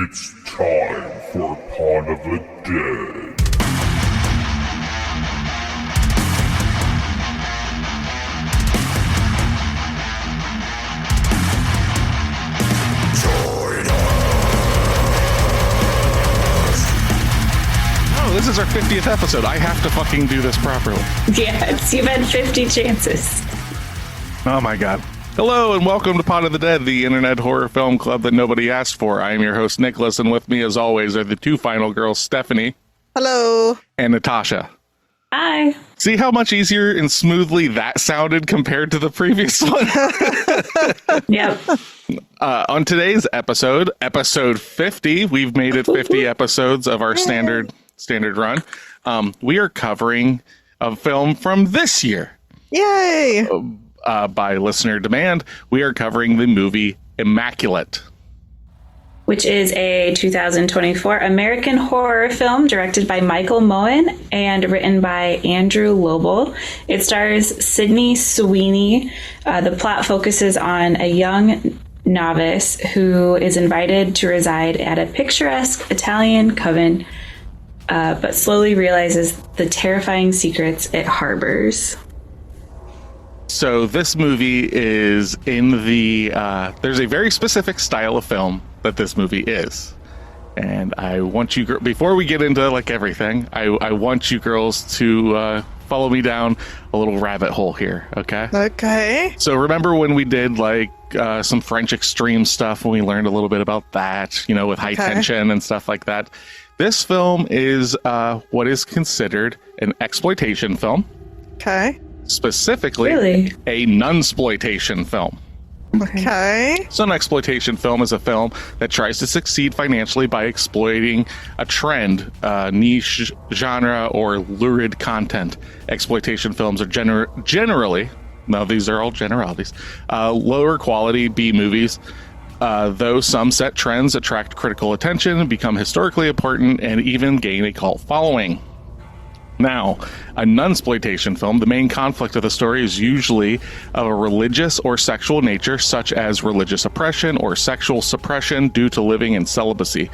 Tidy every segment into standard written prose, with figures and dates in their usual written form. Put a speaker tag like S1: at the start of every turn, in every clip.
S1: It's time for Pawn of the Dead.
S2: Oh, this is our 50th episode. I have to fucking do this properly.
S3: Yeah, you've had 50 chances.
S2: Oh my god. Hello and welcome to Pawn of the Dead, the internet horror film club that nobody asked for. I am your host, Nicholas, and with me, as always, are the two final girls, Stephanie.
S4: Hello.
S2: And Natasha.
S3: Hi.
S2: See how much easier and smoothly that sounded compared to the previous one?
S3: Yep.
S2: On today's episode, episode 50, we've made it 50 episodes of our standard run. We are covering a film from this year.
S4: Yay.
S2: By listener demand, we are covering the movie Immaculate,
S3: Which is a 2024 American horror film directed by Michael Moen and written by Andrew Lobel. It stars Sydney Sweeney. The plot focuses on a young novice who is invited to reside at a picturesque Italian convent, but slowly realizes the terrifying secrets it harbors.
S2: So this movie is in the, there's a very specific style of film that this movie is. And I want you, before we get into like everything, I want you girls to follow me down a little rabbit hole here, okay?
S4: Okay.
S2: So remember when we did like some French extreme stuff, when we learned a little bit about that, you know, with high tension and stuff like that? This film is what is considered an exploitation film.
S4: Okay.
S2: Specifically,
S3: Really?
S2: a nunsploitation film.
S4: Okay.
S2: So an exploitation film is a film that tries to succeed financially by exploiting a trend, niche genre, or lurid content. Exploitation films are generally, now these are all generalities, lower quality B movies, though some set trends attract critical attention, become historically important, and even gain a cult following. Now, a nunsploitation film, the main conflict of the story is usually of a religious or sexual nature, such as religious oppression or sexual suppression due to living in celibacy.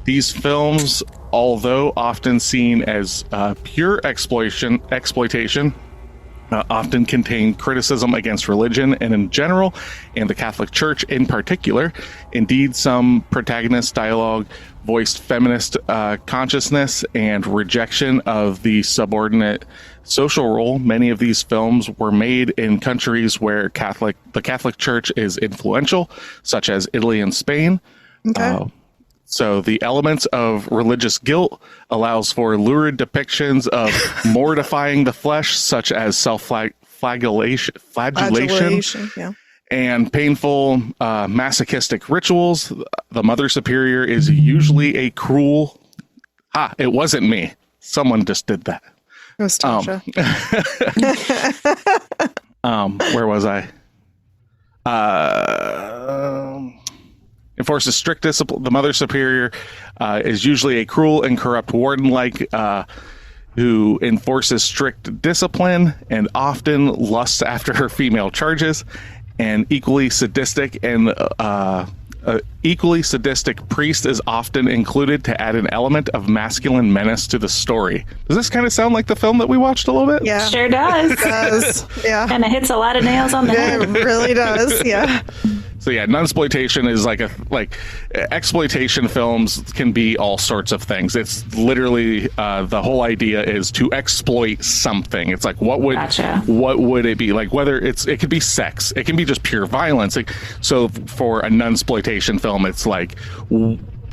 S2: These films, although often seen as pure exploitation, often contain criticism against religion and in general, and the Catholic Church in particular. Indeed, some protagonist dialogue voiced feminist consciousness and rejection of the subordinate social role. Many of these films were made in countries where the Catholic Church is influential, such as Italy and Spain.
S4: Okay.
S2: So the elements of religious guilt allows for lurid depictions of mortifying the flesh, such as flagellation,
S4: Yeah.
S2: and painful masochistic rituals. The Mother Superior is usually a cruel... it wasn't me. Someone just did that.
S4: It was Tasha.
S2: Where was I? Enforces strict discipline. The Mother Superior is usually a cruel and corrupt warden who enforces strict discipline and often lusts after her female charges. An equally sadistic priest is often included to add an element of masculine menace to the story. Does this kind of sound like the film that we watched a little bit?
S4: Yeah.
S3: Sure does.
S4: It does. Yeah.
S3: And it hits a lot of nails on the
S4: Yeah,
S3: head.
S4: it really does. Yeah.
S2: So yeah, nunsploitation is like exploitation films can be all sorts of things. It's literally the whole idea is to exploit something. It's like what would it be like? Whether it could be sex, it can be just pure violence. So for a nunsploitation film, it's like,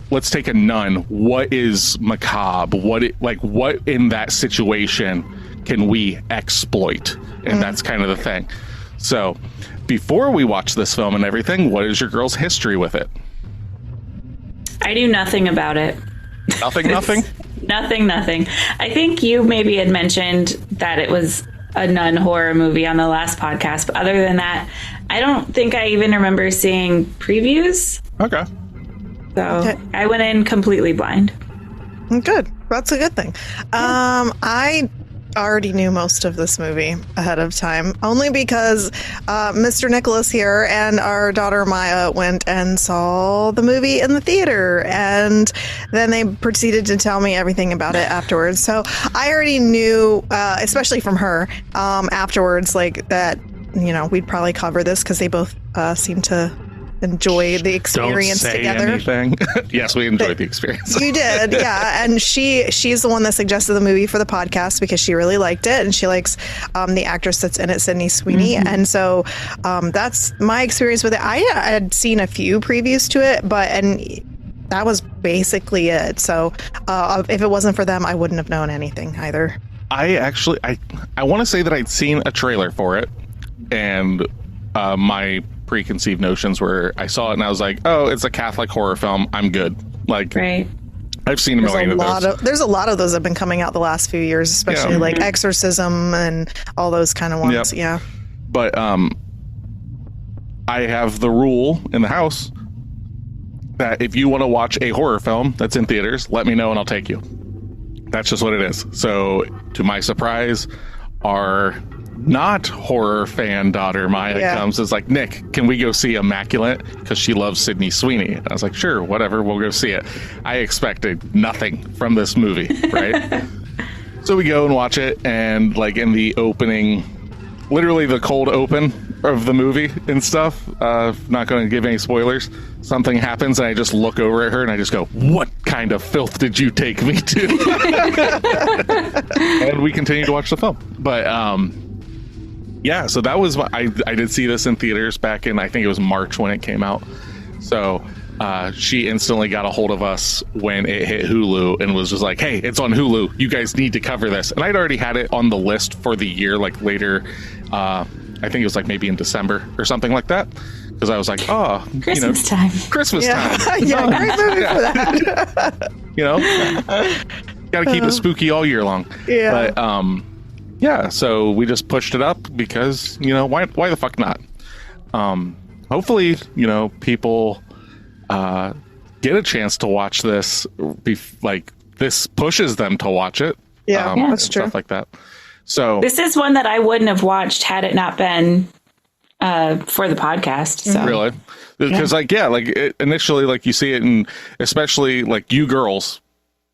S2: let's take a nun. What is macabre? What in that situation can we exploit? And that's kind of the thing. So before we watch this film and everything, what is your girl's history with it?
S3: I knew nothing about it.
S2: Nothing?
S3: Nothing. I think you maybe had mentioned that it was a nun horror movie on the last podcast, but other than that, I don't think I even remember seeing previews.
S2: Okay.
S3: So I went in completely blind.
S4: Good. That's a good thing. I already knew most of this movie ahead of time, only because Mr. Nicholas here and our daughter Maya went and saw the movie in the theater, and then they proceeded to tell me everything about it afterwards. So I already knew, especially from her, afterwards, like that, you know, we'd probably cover this because they both seem to enjoy the experience
S2: Don't say
S4: together.
S2: Anything. Yes, we enjoyed the experience.
S4: You did, yeah. And she's the one that suggested the movie for the podcast because she really liked it, and she likes the actress that's in it, Sydney Sweeney.
S3: Mm-hmm.
S4: And so that's my experience with it. I had seen a few previews to it, and that was basically it. So if it wasn't for them, I wouldn't have known anything either.
S2: I want to say that I'd seen a trailer for it, and my preconceived notions were I saw it and I was like, oh, it's a Catholic horror film. I'm good. Like,
S3: Right.
S2: I've seen a million of those.
S4: There's a lot of those that have been coming out the last few years, especially like Exorcism and all those kind of ones.
S2: Yep.
S4: Yeah.
S2: But I have the rule in the house that if you want to watch a horror film that's in theaters, let me know and I'll take you. That's just what it is. So, to my surprise, our not horror fan daughter Maya comes is like, Nick, can we go see Immaculate? Because she loves Sydney Sweeney. And I was like, sure, whatever, we'll go see it. I expected nothing from this movie, right? So we go and watch it, and like in the opening, literally the cold open of the movie and stuff, not going to give any spoilers, something happens and I just look over at her and I just go, what kind of filth did you take me to? And we continue to watch the film. But yeah, so that was I did see this in theaters back in, I think it was March when it came out. So she instantly got a hold of us when it hit Hulu and was just like, hey, it's on Hulu, you guys need to cover this. And I'd already had it on the list for the year, like later, I think it was like maybe in December or something like that, because I was like, oh,
S3: Christmas time.
S2: Christmas time.
S4: Yeah, great movie for that.
S2: Gotta keep it spooky all year long.
S4: Yeah.
S2: But yeah, so we just pushed it up because, why the fuck not? Hopefully, people get a chance to watch this, like this pushes them to watch it.
S4: Yeah, that's true.
S2: Stuff like that. So
S3: This is one that I wouldn't have watched had it not been for the podcast. So.
S2: Really? Because initially, like you see it, and especially like you girls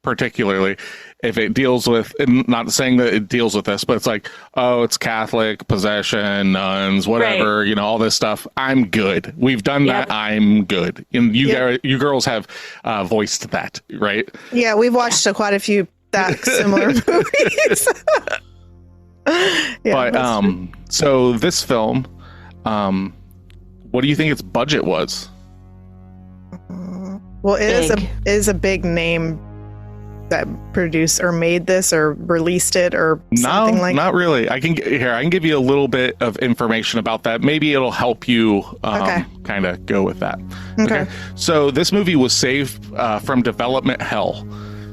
S2: particularly, if it deals with, and not saying that it deals with this, but it's like, oh, it's Catholic, possession, nuns, whatever,
S3: Right.
S2: All this stuff. I'm good. We've done that. I'm good. And you girls have voiced that, right?
S4: Yeah, we've watched quite a few that similar movies.
S2: But so this film, what do you think its budget was?
S4: Well, it is a big name that produced or made this or released it or something like that.
S2: Not really. I can give you a little bit of information about that. Maybe it'll help you kind of go with that.
S4: Okay.
S2: So this movie was saved from development hell.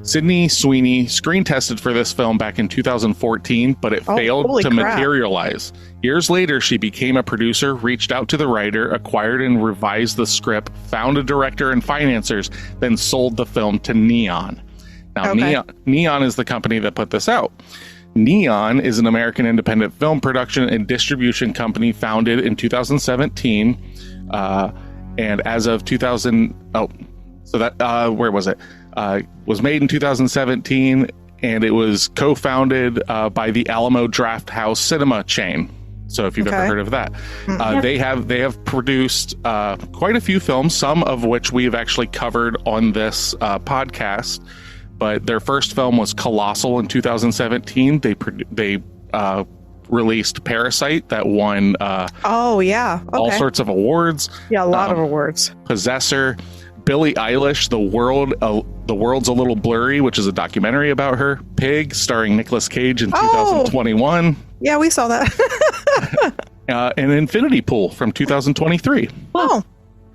S2: Sydney Sweeney screen tested for this film back in 2014, but it failed to materialize. Years later, she became a producer, reached out to the writer, acquired and revised the script, found a director and financiers, then sold the film to Neon. Now, Neon is the company that put this out. Neon is an American independent film production and distribution company founded in 2017. And as of 2000, where was it? Was made in 2017, and it was co-founded by the Alamo Drafthouse Cinema chain. So if you've ever heard of that, they have produced quite a few films, some of which we have actually covered on this podcast. But their first film was Colossal in 2017. They released Parasite that won all sorts of awards.
S4: Yeah, a lot of awards.
S2: Possessor, Billie Eilish, The World's a Little Blurry, which is a documentary about her. Pig, starring Nicolas Cage in 2021.
S4: Yeah, we saw that.
S2: And Infinity Pool from 2023.
S4: Oh,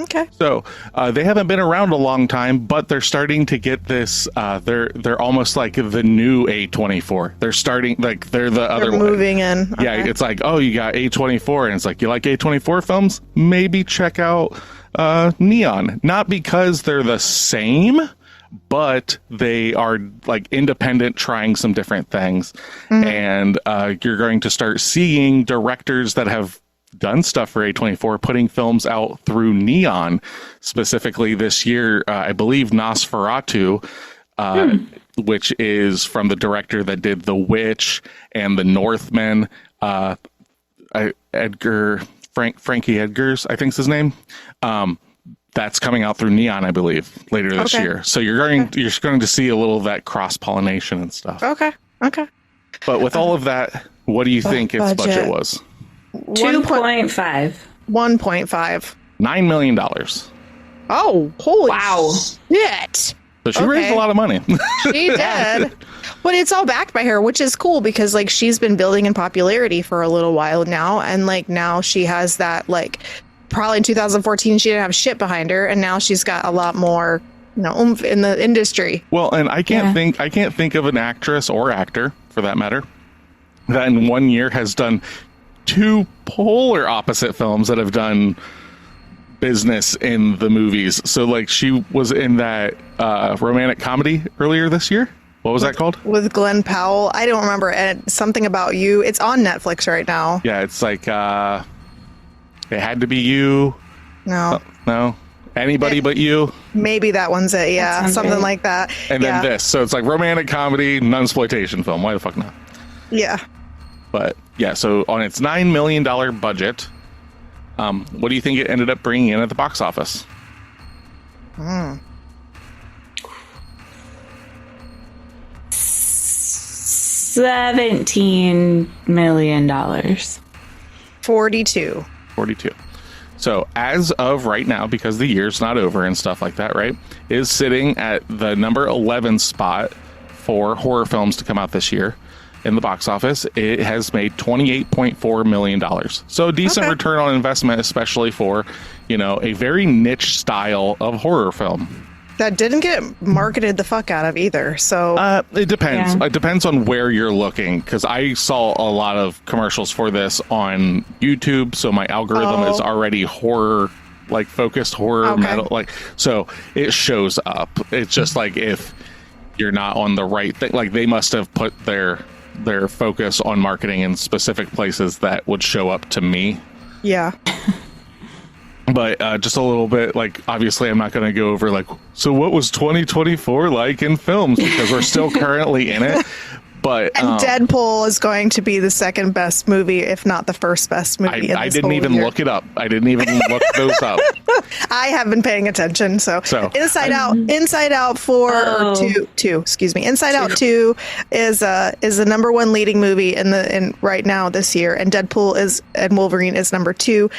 S4: okay.
S2: So they haven't been around a long time, but they're starting to get this. They're almost like the new A24. They're starting like they're the other one.
S4: Moving in. Okay.
S2: Yeah, it's like, oh, you got A24, and it's like, you like A24 films? Maybe check out Neon. Not because they're the same, but they are like independent, trying some different things. And you're going to start seeing directors that have done stuff for A24 putting films out through Neon. Specifically this year, I believe Nosferatu, which is from the director that did The Witch and The Northman, Frankie Edgars, I think is his name. That's coming out through Neon, I believe, later this year. So you're going to see a little of that cross-pollination and stuff.
S4: Okay.
S2: But with all of that, what do you think its budget was?
S3: 2.5.
S4: 1.5.
S2: $9 million.
S4: Oh, holy
S3: Wow.
S4: shit.
S2: So she raised a lot of money.
S4: She did. But it's all backed by her, which is cool because like she's been building in popularity for a little while now. And like now she has that, like, probably in 2014 she didn't have shit behind her, and now she's got a lot more, oomph in the industry.
S2: Well, and I can't think of an actress or actor, for that matter, that in 1 year has done two polar opposite films that have done business in the movies. So like she was in that romantic comedy earlier this year. What was that called? With
S4: Glenn Powell. I don't remember. And Something About You. It's on Netflix right now.
S2: Yeah, it's like It Had to Be You.
S4: No.
S2: No. Anybody But You.
S4: Maybe that one's it. Yeah, something like that.
S2: And then this. So it's like romantic comedy, nunsploitation film. Why the fuck not?
S4: Yeah.
S2: But yeah, so on its $9 million budget, what do you think it ended up bringing in at the box office?
S3: $17 million.
S4: 42.
S2: So as of right now, because the year's not over and stuff like that, right, is sitting at the number 11 spot for horror films to come out this year in the box office. It has made $28.4 million. So a decent return on investment, especially for, a very niche style of horror film.
S4: That didn't get marketed the fuck out of either. So
S2: it depends. Yeah. It depends on where you're looking, because I saw a lot of commercials for this on YouTube. So my algorithm is already horror, like focused horror metal, like, so it shows up. It's just like if you're not on the right thing, like they must have put their focus on marketing in specific places that would show up to me.
S4: Yeah.
S2: But just a little bit, like, obviously I'm not going to go over, like, so what was 2024 like in films? Because we're still currently in it. But
S4: Deadpool is going to be the second best movie, if not the first best movie.
S2: I didn't even look it up. I didn't even look those up.
S4: I have been paying attention. So Inside Out 2 is the number one leading movie in right now this year, and Deadpool and Wolverine is number 2,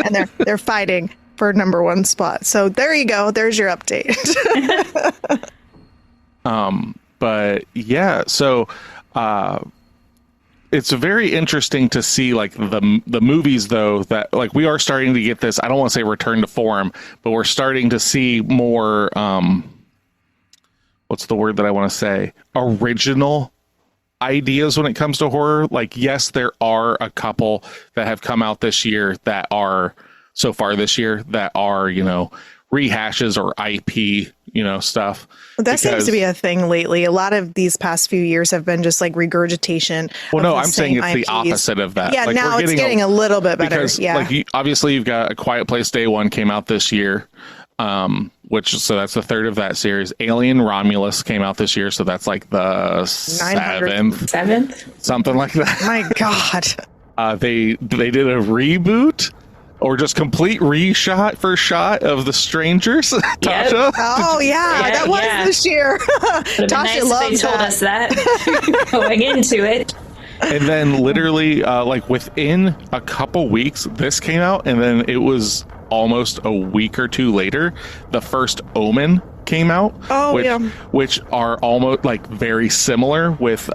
S4: and they're fighting for number 1 spot. So there you go. There's your update.
S2: But yeah, so it's very interesting to see like the movies though that like we are starting to get this. I don't want to say return to form, but we're starting to see more. What's the word that I want to say? Original ideas when it comes to horror. Like, yes, there are a couple that have come out this year that are so far this year that are rehashes or IP, stuff.
S4: That seems to be a thing lately. A lot of these past few years have been just like regurgitation.
S2: Well, no, I'm saying it's IPs. The opposite of that.
S4: Yeah, like, now it's getting a little bit better.
S2: Because, obviously you've got A Quiet Place Day 1 came out this year, so that's the third of that series. Alien Romulus came out this year, so that's like the seventh, something like that.
S4: My God.
S2: They did a reboot. Or just complete reshot for shot of The Strangers. Yep. Tasha?
S4: Oh, yeah. That was this year.
S3: Tasha loves told us that going into it.
S2: And then literally, within a couple weeks, this came out. And then it was almost a week or two later, the first Omen came out.
S4: Oh,
S2: which are almost like very similar with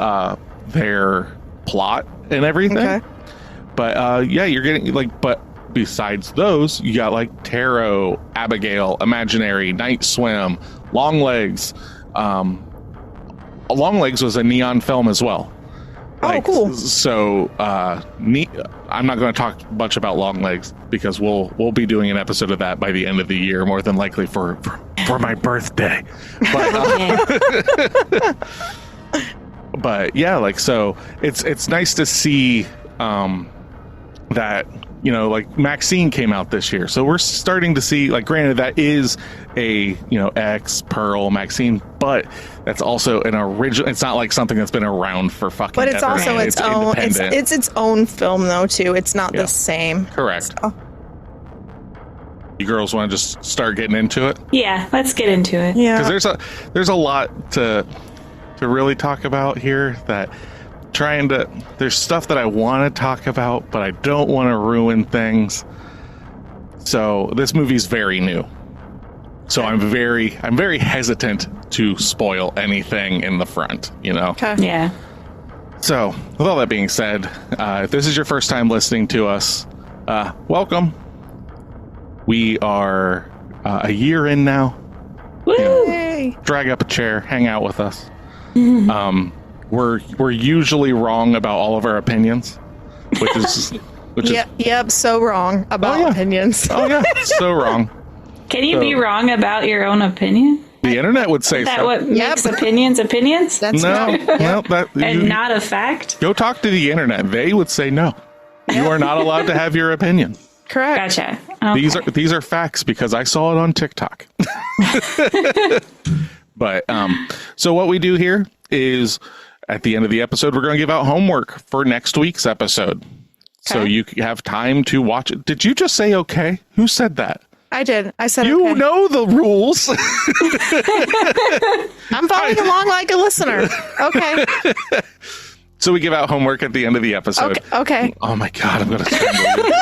S2: their plot and everything. Okay. But you're getting but besides those, you got like Tarot, Abigail, Imaginary, Night Swim, Long Legs. Long Legs was a Neon film as well.
S4: cool.
S2: So, I'm not going to talk much about long legs because we'll be doing an episode of that by the end of the year, more than likely for my birthday. But, but yeah, like, so it's nice to see that, you know, like Maxine came out this year, so we're starting to see, like, granted that is a, you know, X Pearl Maxine, but that's also an original. It's not like something that's been around for fucking
S4: But it's
S2: ever.
S4: also its own. It's its own film though too. It's not the same.
S2: Correct.
S4: So.
S2: You girls want to just start getting into it?
S3: Yeah, let's get into it.
S4: Yeah.
S2: Because there's a lot to really talk about here. There's stuff that I want to talk about, but I don't want to ruin things. So this movie's very new. So I'm very hesitant to spoil anything in the front, you know?
S4: Okay.
S3: Yeah.
S2: So with all that being said, if this is your first time listening to us, welcome. We are a year in now.
S3: Woo!
S4: Yay.
S2: Drag up a chair, hang out with us. We're usually wrong about all of our opinions, which is
S4: Yep, so wrong about opinions.
S2: Oh yeah, so wrong.
S3: Can you be wrong about your own opinion?
S2: The internet would say
S3: Is that
S2: so.
S3: what makes opinions?
S4: That's
S3: And not a fact?
S2: Go talk to the internet. They would say no. You are not allowed to have your opinion.
S4: correct.
S3: Gotcha. Okay.
S2: These are facts because I saw it on TikTok. But so what we do here is at the end of the episode, we're going to give out homework for next week's episode. So you have time to watch it. Did you just say okay? Who said that?
S4: I did. I said
S2: You
S4: okay.
S2: know the rules.
S4: I'm following along like a listener. Okay.
S2: So we give out homework at the end of the episode.
S4: Okay.
S2: Oh my God, I'm going to strangle you.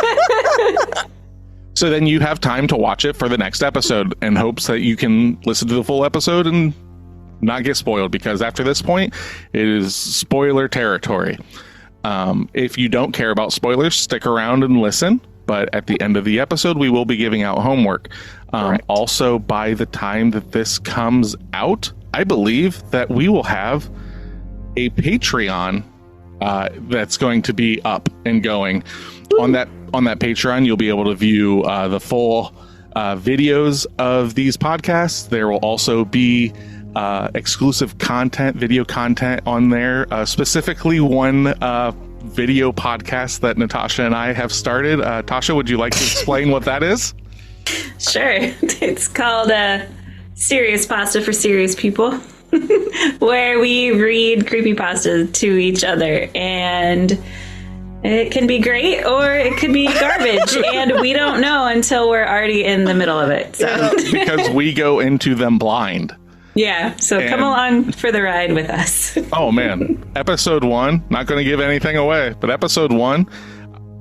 S2: So then you have time to watch it for the next episode in hopes that you can listen to the full episode and not get spoiled, because after this point, it is spoiler territory. If you don't care about spoilers, stick around and listen. But at the end of the episode, we will be giving out homework. Also, by the time that this comes out, I believe that we will have a Patreon that's going to be up and going. On that Patreon, you'll be able to view the full videos of these podcasts. There will also be exclusive content, video content on there, specifically one video podcast that Natasha and I have started. Tasha, would you like to explain what that is?
S3: Sure. It's called Serious Pasta for Serious People, where we read creepypasta to each other, and it can be great or it could be garbage, and we don't know until we're already in the middle of it. So.
S2: Because we go into them blind.
S3: Yeah, so come along for the ride with us.
S2: Oh man, episode 1, not going to give anything away, but episode 1,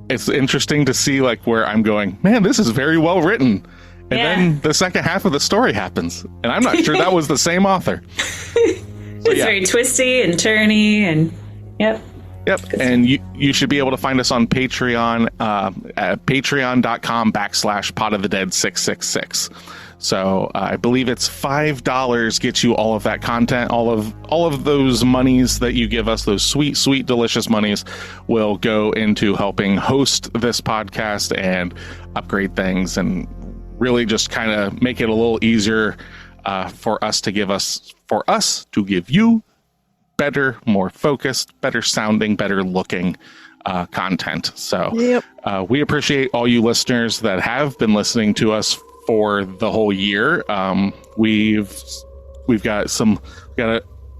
S2: it's interesting to see like where I'm going, man, this is very well written. And then the second half of the story happens, and I'm not sure that was the same author.
S3: It's very twisty and turny, and yep.
S2: And you should be able to find us on Patreon at patreon.com/potofthedead666. So I believe it's $5 gets you all of that content. All of those monies that you give us, those sweet, sweet, delicious monies, will go into helping host this podcast and upgrade things, and really just kind of make it a little easier for us to give you better, more focused, better sounding, better looking content. So we appreciate all you listeners that have been listening to us for the whole year. We've got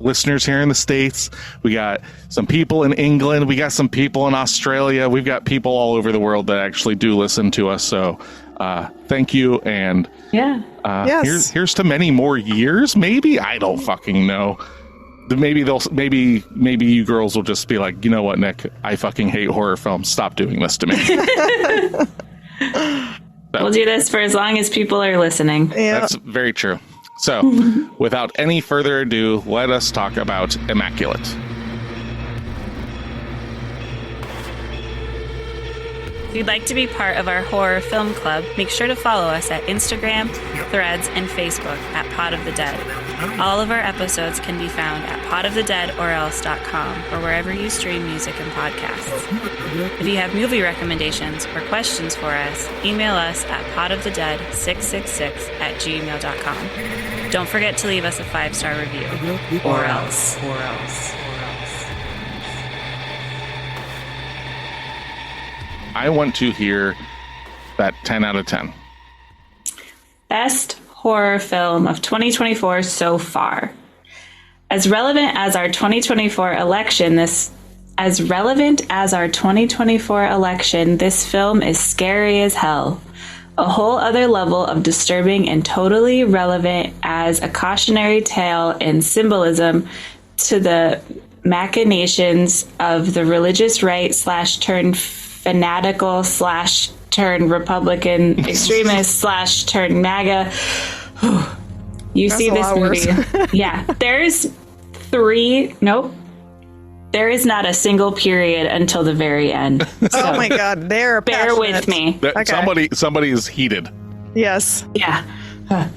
S2: listeners here in the States. We got some people in England. We got some people in Australia. We've got people all over the world that actually do listen to us. So thank you. And here's to many more years. Maybe, I don't fucking know. Maybe you girls will just be like, you know what, Nick, I fucking hate horror films. Stop doing this to me.
S3: We'll do this for as long as people are listening.
S4: Yeah.
S2: That's very true. So, without any further ado, let us talk about Immaculate.
S3: If you'd like to be part of our horror film club, make sure to follow us at Instagram, Threads, and Facebook at Pod of the Dead. All of our episodes can be found at podofthedeadorelse.com or wherever you stream music and podcasts. If you have movie recommendations or questions for us, email us at podofthedead666@gmail.com. Don't forget to leave us a 5-star review. Or else.
S2: I want to hear that 10 out of 10.
S3: Best horror film of 2024 so far. As relevant as our 2024 election, this film is scary as hell. A whole other level of disturbing and totally relevant as a cautionary tale and symbolism to the machinations of the religious right / turn fanatical / turn Republican extremist / turn MAGA. You
S4: That's
S3: see this movie. Yeah. There is not a single period until the very end. So
S4: Oh my God, they're
S3: bear
S4: passionate.
S3: with me.
S4: Okay.
S2: Somebody is heated.
S4: Yes.
S3: Yeah.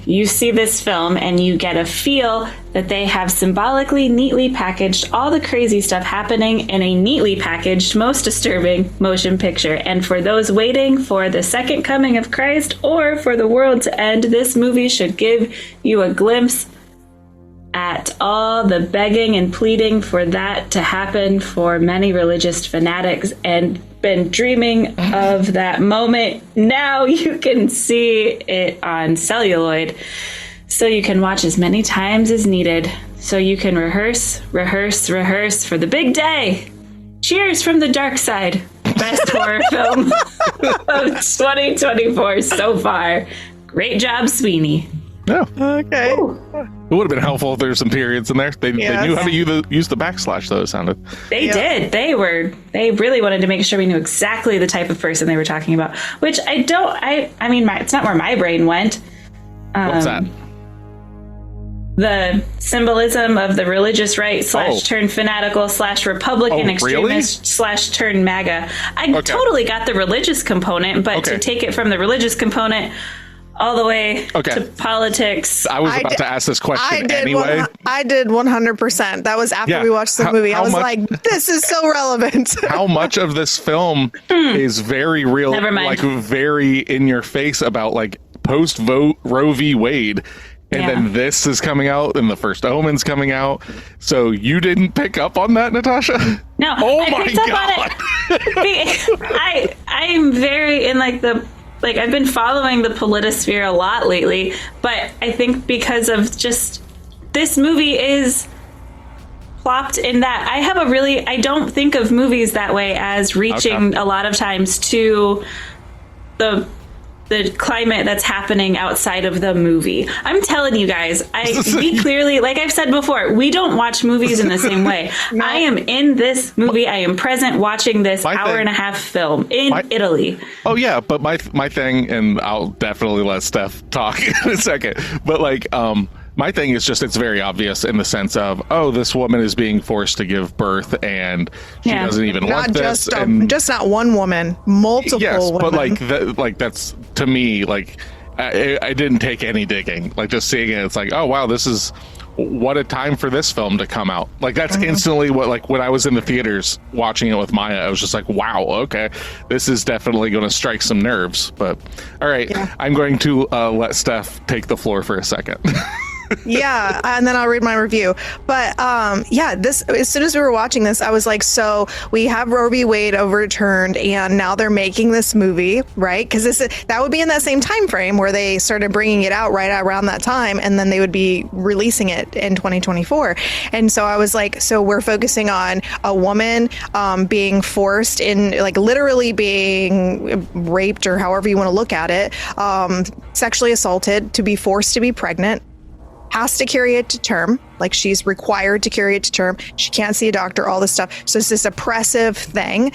S3: You see this film and you get a feel that they have symbolically neatly packaged all the crazy stuff happening in a neatly packaged, most disturbing motion picture. And for those waiting for the second coming of Christ or for the world to end, this movie should give you a glimpse at all the begging and pleading for that to happen for many religious fanatics and been dreaming of that moment. Now you can see it on celluloid, so you can watch as many times as needed, so you can rehearse for the big day. Cheers from the dark side. Best horror film of 2024 so far. Great job, Sweeney.
S2: Yeah.
S4: Okay.
S3: Ooh.
S2: It would have been helpful if there's some periods in there. They knew how to use the backslash, though, it sounded.
S3: They did. They really wanted to make sure we knew exactly the type of person they were talking about, which I mean, it's not where my brain went.
S2: What's that?
S3: The symbolism of the religious right / turn fanatical / Republican extremist / turn MAGA. I totally got the religious component, but to take it from the religious component all the way to politics.
S2: I was about to ask this question anyway.
S4: I did 100%. That was after we watched the movie. I was like, this is so relevant.
S2: How much of this film is very real, like very in your face about like post Roe v. Wade? And then this is coming out and the first Omen's coming out. So you didn't pick up on that, Natasha?
S3: No.
S2: Oh
S3: I
S2: my
S3: picked up
S2: God.
S3: on it. I'm very in I've been following the politisphere a lot lately, but I think because of just this movie is plopped in that. I don't think of movies that way as reaching a lot of times to the climate that's happening outside of the movie. I'm telling you guys, we clearly, like I've said before, we don't watch movies in the same way. No. I am in this movie. I am present watching this hour and a half film in Italy.
S2: Oh yeah, but my thing, and I'll definitely let Steph talk in a second, but my thing is just, it's very obvious in the sense of, this woman is being forced to give birth and she doesn't even want this.
S4: Just not one woman, multiple women.
S2: But that's, to me, I didn't take any digging. Like, just seeing it, it's like, oh wow, this is, what a time for this film to come out. Like, that's instantly what, like, when I was in the theaters watching it with Maya, I was just like, wow, okay, this is definitely going to strike some nerves. But all right, I'm going to let Steph take the floor for a second.
S4: Yeah, and then I'll read my review. But this, as soon as we were watching this, I was like, so we have Roe v. Wade overturned, and now they're making this movie, right? Because that would be in that same time frame where they started bringing it out right around that time, and then they would be releasing it in 2024. And so I was like, so we're focusing on a woman being forced in, like, literally being raped, or however you want to look at it, sexually assaulted, to be forced to be pregnant, has to carry it to term, Like she's required to carry it to term. She can't see a doctor, all this stuff. So it's this oppressive thing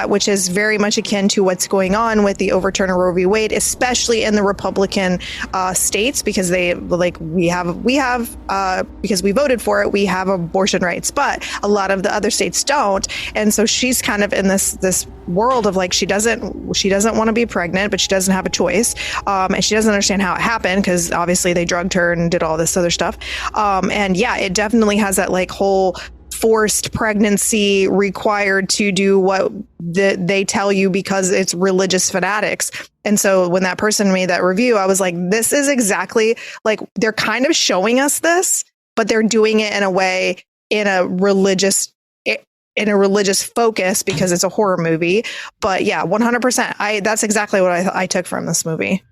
S4: which is very much akin to what's going on with the overturn of Roe v. Wade, especially in the Republican states, because because we voted for it, we have abortion rights, but a lot of the other states don't. And so she's kind of in this world of like, she doesn't want to be pregnant, but she doesn't have a choice. And she doesn't understand how it happened, because obviously they drugged her and did all this other stuff. And yeah, it definitely has that like whole forced pregnancy, required to do what they tell you because it's religious fanatics. And so when that person made that review, I was like, this is exactly like, they're kind of showing us this, but they're doing it in a way, in a religious focus, because it's a horror movie. But yeah, 100%. That's exactly what I took from this movie.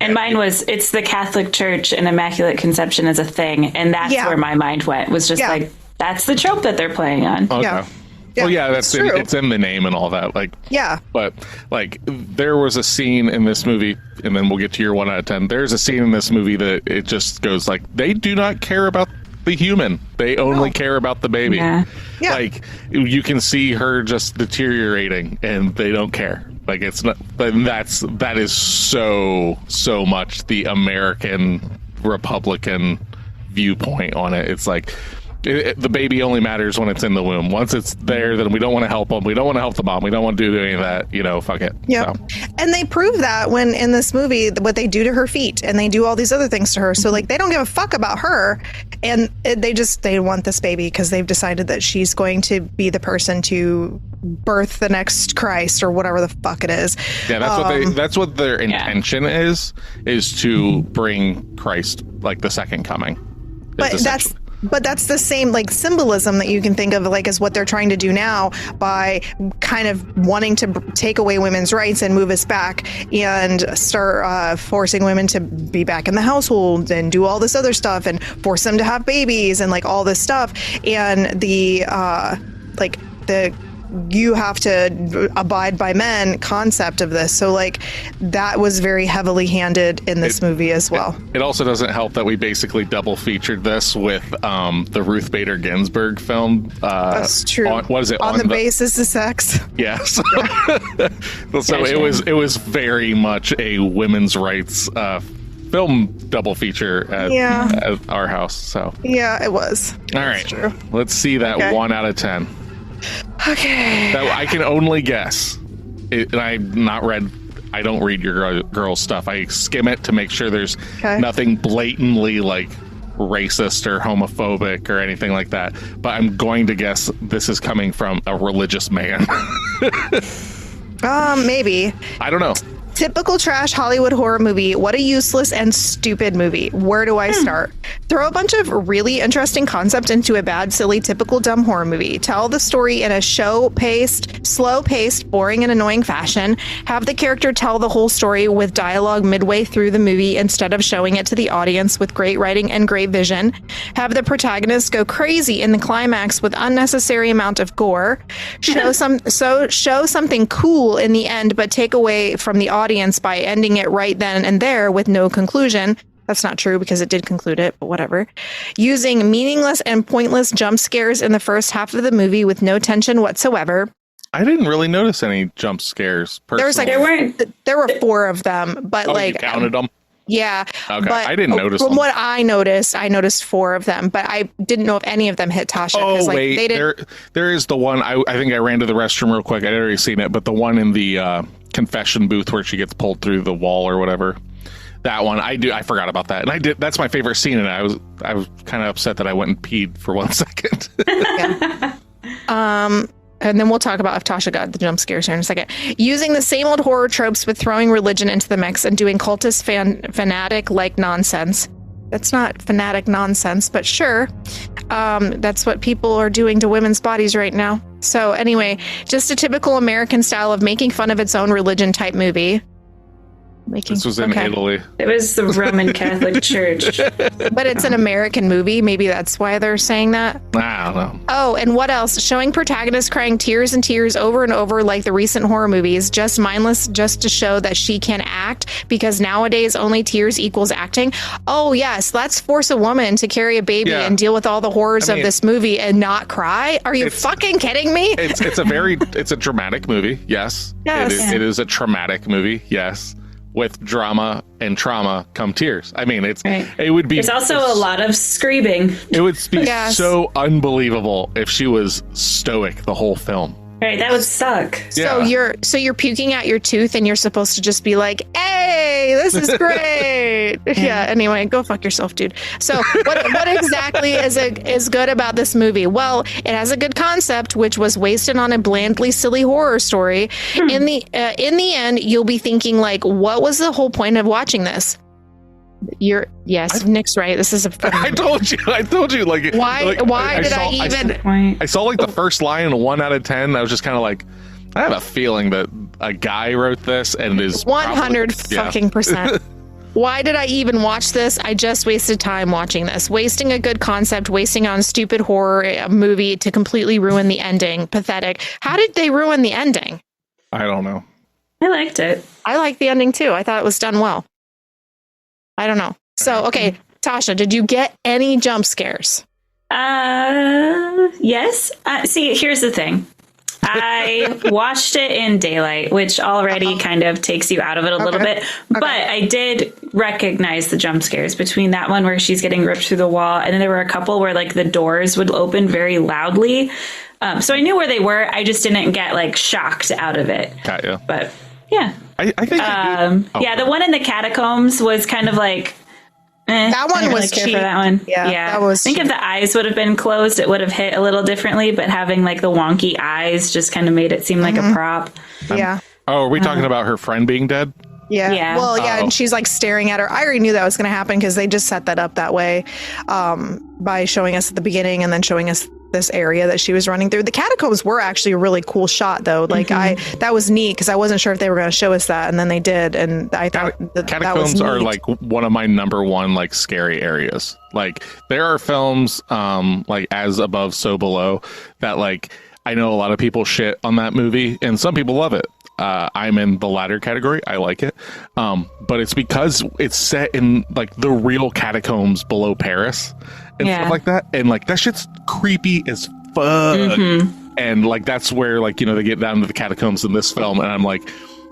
S3: And mine was, it's the Catholic Church and Immaculate Conception as a thing. And that's where my mind went, was just like, that's the trope that they're playing on.
S2: Okay.
S4: Yeah.
S2: Well, yeah, it's in the name and all that. Like, yeah. But like, there was a scene in this movie, and then we'll get to your 1 out of 10. There's a scene in this movie that it just goes like, they do not care about the human. They only care about the baby. Yeah. Like, you can see her just deteriorating, and they don't care. Like, it's not. But that is so much the American Republican viewpoint on it. It's like, the baby only matters when it's in the womb. Once it's there, then we don't want to help them. We don't want to help the mom. We don't want to do any of that. Fuck it.
S4: Yeah. So. And they prove that when in this movie, what they do to her feet, and they do all these other things to her. So like, they don't give a fuck about her, and they want this baby because they've decided that she's going to be the person to birth the next Christ, or whatever the fuck it is.
S2: Yeah, that's what their intention is to bring Christ, like the second coming.
S4: But that's the same like symbolism that you can think of like as what they're trying to do now, by kind of wanting to take away women's rights and move us back and start forcing women to be back in the household and do all this other stuff and force them to have babies and like all this stuff. And the you have to abide by men concept of this. So like, that was very heavily handed in this movie as well.
S2: It also doesn't help that we basically double featured this with the Ruth Bader Ginsburg film.
S4: That's true.
S2: What is it?
S4: On the Basis of Sex.
S2: Yes. So it was very much a women's rights film double feature at our house. So yeah,
S4: it was.
S2: All right. True. Let's see that 1 out of 10.
S4: Okay.
S2: That I can only guess. And I don't read your girl stuff. I skim it to make sure there's nothing blatantly like racist or homophobic or anything like that. But I'm going to guess this is coming from a religious man.
S4: Maybe.
S2: I don't know.
S4: Typical trash Hollywood horror movie. What a useless and stupid movie. Where do I start? Throw a bunch of really interesting concept into a bad, silly, typical dumb horror movie. Tell the story in a slow-paced, boring, and annoying fashion. Have the character tell the whole story with dialogue midway through the movie instead of showing it to the audience with great writing and great vision. Have the protagonist go crazy in the climax with unnecessary amount of gore. Show something cool in the end, but take away from the audience by ending it right then and there with no conclusion. That's not true because it did conclude it, but whatever. Using meaningless and pointless jump scares in the first half of the movie with no tension whatsoever.
S2: I didn't really notice any jump scares. Personally.
S4: There were 4 of them, but
S2: you counted them?
S4: Yeah.
S2: Okay.
S4: But
S2: I didn't notice them.
S4: From what I noticed 4 of them, but I didn't know if any of them hit Tasha.
S2: Oh, wait. There is the one. I think I ran to the restroom real quick. I'd already seen it, but the one in the confession booth where she gets pulled through the wall or whatever. That one, I forgot about that. And that's my favorite scene, and I was kind of upset that I went and peed for 1 second.
S4: And then we'll talk about if Tasha got the jump scares here in a second. Using the same old horror tropes with throwing religion into the mix and doing cultist fanatic-like nonsense. That's not fanatic nonsense, but sure. That's what people are doing to women's bodies right now. So anyway, just a typical American style of making fun of its own religion type movie.
S2: This was in Italy.
S3: It was the Roman Catholic Church.
S4: But it's an American movie. Maybe that's why they're saying that.
S2: I don't know.
S4: Oh, and what else? Showing protagonists crying tears and tears over and over like the recent horror movies, just mindless, just to show that she can act, because nowadays only tears equals acting. Oh, yes, let's force a woman to carry a baby and deal with all the horrors of this movie and not cry? Are you fucking kidding me?
S2: It's a dramatic movie, yes.
S4: Yes.
S2: It is a traumatic movie, yes. With drama and trauma come tears. I mean, it would be.
S3: There's also a lot of screaming.
S2: It would be so unbelievable if she was stoic the whole film.
S3: Right, that would suck.
S4: So you're puking out your tooth and you're supposed to just be like, "Hey, this is great." Yeah. Anyway, go fuck yourself, dude. So what exactly is good about this movie? Well, it has a good concept, which was wasted on a blandly silly horror story. In the end, you'll be thinking like, "What was the whole point of watching this?" Nick's right. This is a.
S2: I told you. Like,
S4: why did I
S2: saw like the first line in a 1 out of 10. I was just kind of like, I have a feeling that a guy wrote this and is
S4: 100 fucking percent. Why did I even watch this? I just wasted time watching this, wasting a good concept, wasting on stupid horror movie to completely ruin the ending. Pathetic. How did they ruin the ending?
S2: I don't know.
S3: I liked it.
S4: I liked the ending too. I thought it was done well. I don't know. So, okay, Tasha, did you get any jump scares?
S3: Yes. See, here's the thing. I watched it in daylight, which already kind of takes you out of it a little bit. But I did recognize the jump scares between that one where she's getting ripped through the wall. And then there were a couple where like the doors would open very loudly. So I knew where they were. I just didn't get like shocked out of it.
S2: Got you.
S3: But yeah.
S2: I think
S3: the one in the catacombs was kind of like
S4: that one was
S3: cheap.
S4: cheap.
S3: For that one.
S4: Yeah, that was
S3: I think
S4: cheap.
S3: if the eyes would have been closed, it would have hit a little differently, but having like the wonky eyes just kind of made it seem like a prop.
S4: Yeah.
S2: Oh, are we talking about her friend being dead?
S4: Yeah. Well, yeah, and she's like staring at her. I already knew that was going to happen because they just set that up that way by showing us at the beginning and then showing us this area that she was running through. The catacombs were actually a really cool shot, though. Like that was neat because I wasn't sure if they were going to show us that, and then they did, and I thought
S2: catacombs are like one of my number one like scary areas. Like there are films like As Above, So Below that like I know a lot of people shit on that movie, and some people love it. I'm in the latter category. I like it. But it's because it's set in like the real catacombs below Paris and stuff like that. And like that shit's creepy as fuck. And like that's where like, you know, they get down to the catacombs in this film. And I'm like,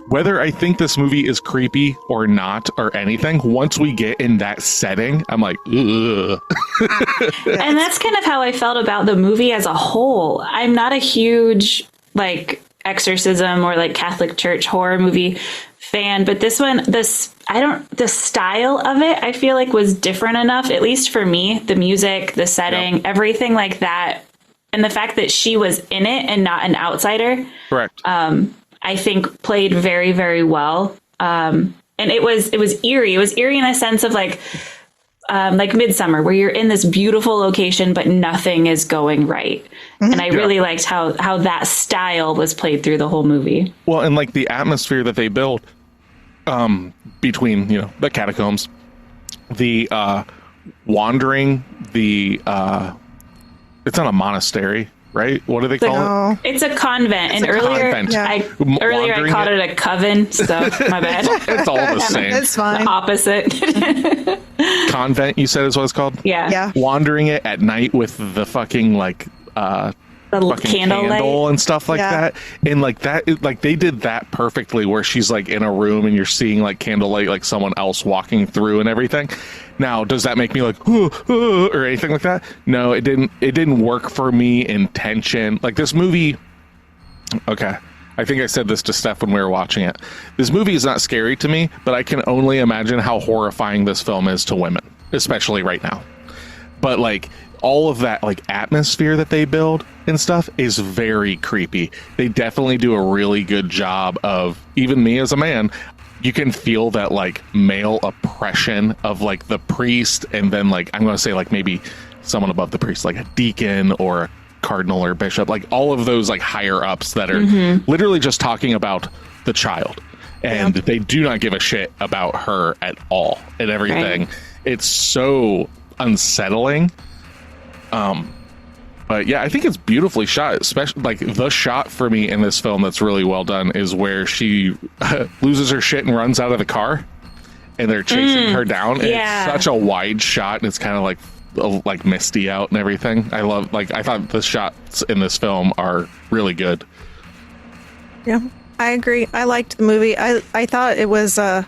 S2: whether I think this movie is creepy or not or anything, once we get in that setting, I'm like, ugh.
S3: And that's kind of how I felt about the movie as a whole. I'm not a huge like exorcism or like Catholic Church horror movie fan, but this one, the style of it, I feel like was different enough, at least for me. The music, the setting, everything like that, and the fact that she was in it and not an outsider,
S2: correct.
S3: I think played very, very well. And it was eerie. It was eerie in a sense of like Midsummer, where you're in this beautiful location, but nothing is going right. And I really liked how that style was played through the whole movie. Well,
S2: and like the atmosphere that they built between, you know, the catacombs, the wandering, it's not a monastery, right? What do they call it?
S3: It's a convent. And earlier I called it a coven, so my bad.
S2: It's all the same.
S4: It's fine.
S3: The opposite.
S2: Convent, you said is what it's called?
S3: Yeah.
S2: Wandering it at night with the fucking like
S3: the
S2: fucking candle and stuff like that, and like that, like they did that perfectly, where she's like in a room and you're seeing like candlelight, like someone else walking through and everything. Now, does that make me like or anything like that? No, it didn't. It didn't work for me in tension. Like this movie. Okay, I think I said this to Steph when we were watching it. This movie is not scary to me, but I can only imagine how horrifying this film is to women, especially right now. But like all of that like atmosphere that they build and stuff is very creepy. They definitely do a really good job of, even me as a man, you can feel that like male oppression of like the priest, and then like I'm going to say like maybe someone above the priest, like a deacon or a cardinal or bishop, like all of those like higher ups that are literally just talking about the child and they do not give a shit about her at all and everything.
S3: Right.
S2: It's so unsettling. But yeah, I think it's beautifully shot, especially like the shot for me in this film that's really well done is where she loses her shit and runs out of the car and they're chasing her down. And it's such a wide shot and it's kind of like misty out and everything. I thought the shots in this film are really good.
S4: Yeah, I agree. I liked the movie. I thought it was a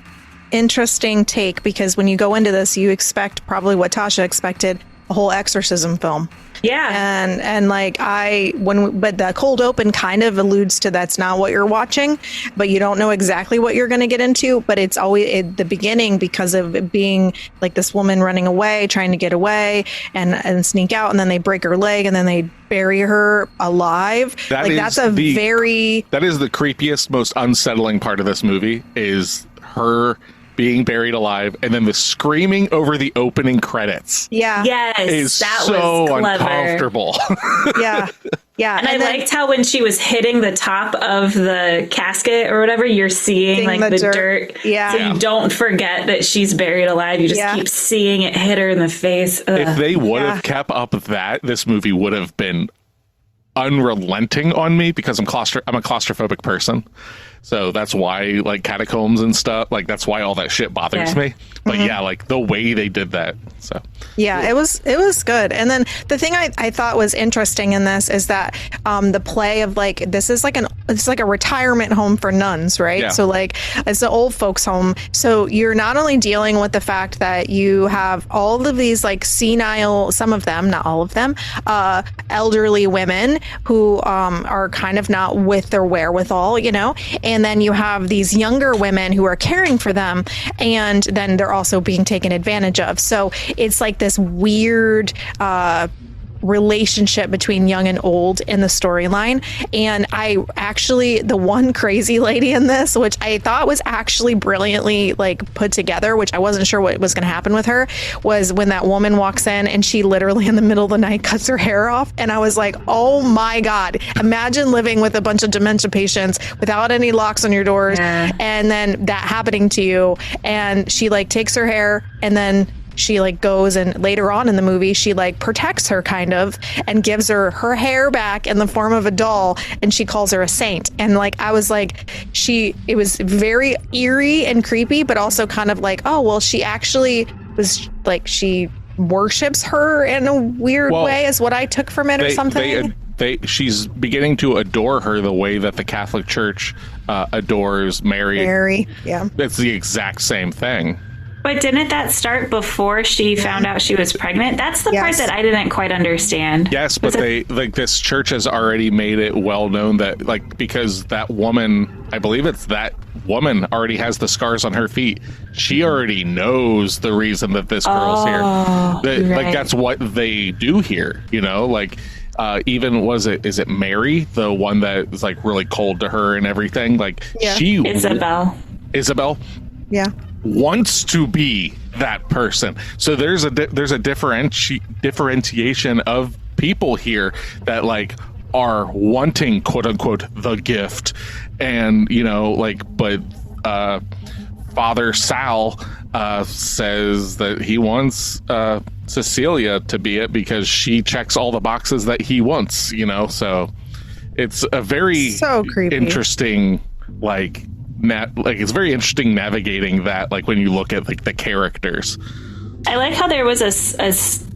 S4: interesting take because when you go into this, you expect probably what Tasha expected, a whole exorcism film.
S3: Yeah.
S4: And like but the cold open kind of alludes to that's not what you're watching, but you don't know exactly what you're going to get into. But it's always at the beginning because of it being like this woman running away, trying to get away and sneak out. And then they break her leg and then they bury her alive. That is the creepiest, most unsettling part of this movie is her being buried alive, and then the screaming over the opening credits. Yeah.
S3: Yes.
S2: Is
S3: that
S2: so
S3: was clever.
S2: Uncomfortable.
S4: Yeah. Yeah.
S3: And I liked how when she was hitting the top of the casket or whatever, you're seeing like the dirt.
S4: Yeah.
S3: So you don't forget that she's buried alive. You just keep seeing it hit her in the face. Ugh.
S2: If they would have kept up with that, this movie would have been unrelenting on me because I'm a claustrophobic person. So that's why like catacombs and stuff, like that's why all that shit bothers me. But yeah, like the way they did that. So
S4: yeah, it was good. And then the thing I thought was interesting in this is that the play of like it's like a retirement home for nuns, right?
S2: Yeah.
S4: So like it's an old folks home. So you're not only dealing with the fact that you have all of these like senile, some of them, not all of them, elderly women who are kind of not with their wherewithal, you know, and then you have these younger women who are caring for them, and then they're also being taken advantage of. So it's like this weird relationship between young and old in the storyline. And the one crazy lady in this, which I thought was actually brilliantly like put together, which I wasn't sure what was going to happen with her, was when that woman walks in and she literally in the middle of the night cuts her hair off. And I was like, oh my God, imagine living with a bunch of dementia patients without any locks on your doors.
S3: Yeah.
S4: And then that happening to you. And she like takes her hair and then she like goes, and later on in the movie she like protects her kind of and gives her hair back in the form of a doll, and she calls her a saint. And like I was like, it was very eerie and creepy, but also kind of like, oh well, she actually was like, she worships her in a weird way is what I took from it or something.
S2: She's beginning to adore her the way that the Catholic Church adores Mary. Yeah, it's the exact same thing.
S3: But didn't that start before she found out she was pregnant? That's the part that I didn't quite understand.
S2: Yes, but this church has already made it well known that like, because that woman, I believe it's that woman already has the scars on her feet. She already knows the reason that this girl's here. Like that's what they do here, you know, like even is it Mary, the one that is like really cold to her and everything? Like Isabel. Yeah. Wants to be that person. So there's a differentiation of people here that like are wanting quote unquote the gift, and you know like, but Father Sal says that he wants Cecilia to be it because she checks all the boxes that he wants, you know. So it's a very interesting like it's very interesting navigating that, like when you look at like the characters.
S3: I like how there was a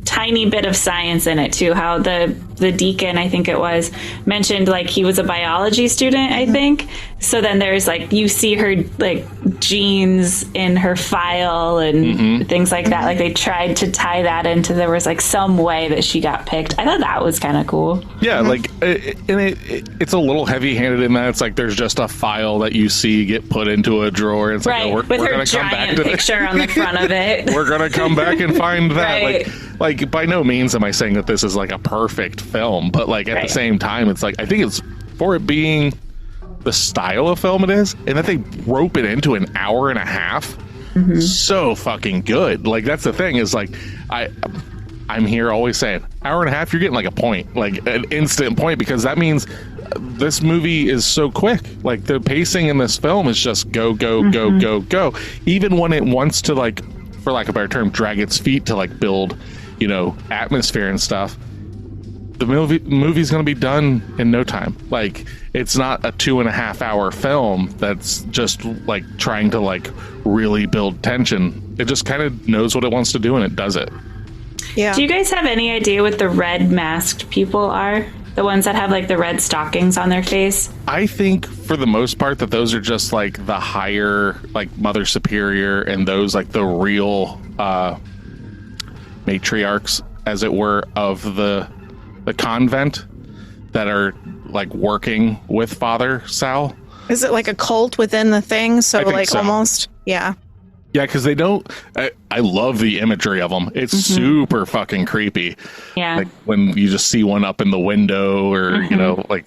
S3: tiny bit of science in it too, how the deacon, I think it was, mentioned like he was a biology student, I think. So then there's like, you see her like genes in her file and things like that. Like they tried to tie that into, there was like some way that she got picked. I thought that was kind of cool.
S2: Yeah, like it's a little heavy-handed in that it's like there's just a file that you see get put into a drawer. It's like,
S3: with her gonna come back to picture on the front of it.
S2: We're gonna come back and find that. Like by no means am I saying that this is like a perfect film, but like at the same time, it's like I think it's for it being the style of film it is, and that they rope it into an hour and a half. So fucking good. Like that's the thing is like I'm here always saying hour and a half, you're getting like a point, like an instant point, because that means this movie is so quick. Like, the pacing in this film is just go, go, go, go, go. Even when it wants to, like, for lack of a better term, drag its feet to, like, build, you know, atmosphere and stuff, the movie's going to be done in no time. Like, it's not a 2.5 hour film that's just, like, trying to, like, really build tension. It just kind of knows what it wants to do, and it does it.
S4: Yeah.
S3: Do you guys have any idea what the red masked people are? The ones that have, like, the red stockings on their face?
S2: I think for the most part that those are just, like, the higher, like, Mother Superior, and those, like, the real matriarchs, as it were, of the convent that are, like, working with Father Sal.
S4: Is it like a cult within the thing? So, like,
S2: so.
S4: almost, yeah.
S2: Yeah, because they don't... I love the imagery of them. It's super fucking creepy.
S3: Yeah.
S2: Like, when you just see one up in the window, or, you know, like...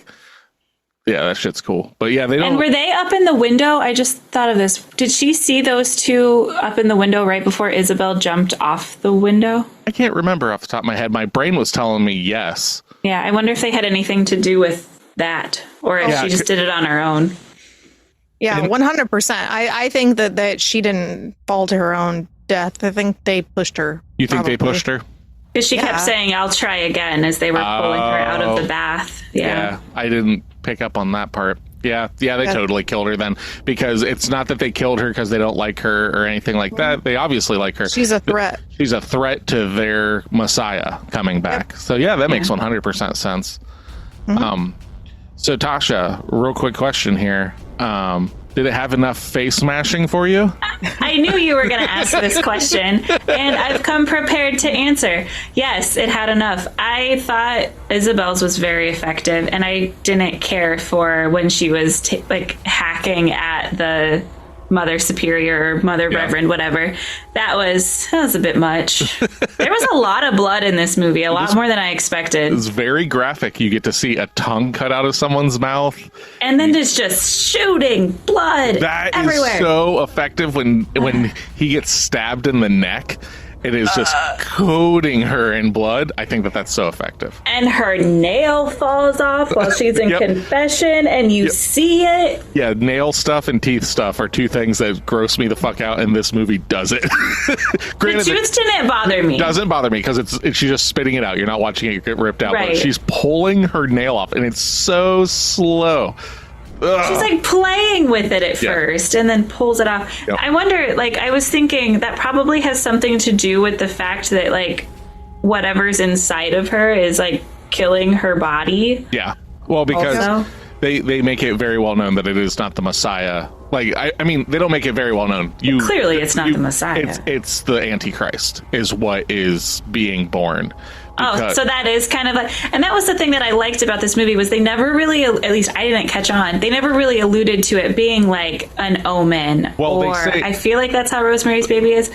S2: Yeah, that shit's cool. But yeah, they don't...
S3: And were they up in the window? I just thought of this. Did she see those two up in the window right before Isabel jumped off the window?
S2: I can't remember off the top of my head. My brain was telling me yes.
S3: Yeah, I wonder if they had anything to do with that, or if she just did it on her own.
S4: Yeah, 100%. I think that she didn't fall to her own death. I think they pushed her.
S2: You think they pushed her?
S3: Because she kept saying, "I'll try again," as they were pulling her out of the bath. Yeah,
S2: I didn't pick up on that part. Yeah, they totally killed her then, because it's not that they killed her because they don't like her or anything like that. They obviously like her.
S4: She's a threat.
S2: She's a threat to their Messiah coming back. Yep. So yeah, that makes 100% sense. So Tasha, real quick question here. Did it have enough face smashing for you?
S3: I knew you were going to ask this question, and I've come prepared to answer. Yes, it had enough. I thought Isabel's was very effective, and I didn't care for when she was hacking at the Mother Superior or Mother Reverend, whatever. That was a bit much. There was a lot of blood in this movie, a lot more than I expected.
S2: It's very graphic. You get to see a tongue cut out of someone's mouth.
S3: And then it's just shooting blood everywhere.
S2: Is so effective when he gets stabbed in the neck. It is just coating her in blood. I think that's so effective.
S3: And her nail falls off while she's in confession, and you see it.
S2: Yeah, nail stuff and teeth stuff are two things that gross me the fuck out, and this movie does it.
S3: Granted, the tooth didn't bother me.
S2: Doesn't bother me because she's just spitting it out. You're not watching it get ripped out.
S3: Right.
S2: But she's pulling her nail off, and it's so slow. Ugh.
S3: She's like playing with it at first and then pulls it off. Yep. I wonder, like, I was thinking that probably has something to do with the fact that, like, whatever's inside of her is, like, killing her body.
S2: Yeah. Well, because they make it very well known that it is not the Messiah. Like, I mean, they don't make it very well known.
S3: Clearly, it's not the Messiah.
S2: It's the Antichrist is what is being born.
S3: So that is kind of like, and that was the thing that I liked about this movie was they never really, at least I didn't catch on, they never really alluded to it being like an omen. Well, I feel like that's how Rosemary's Baby is.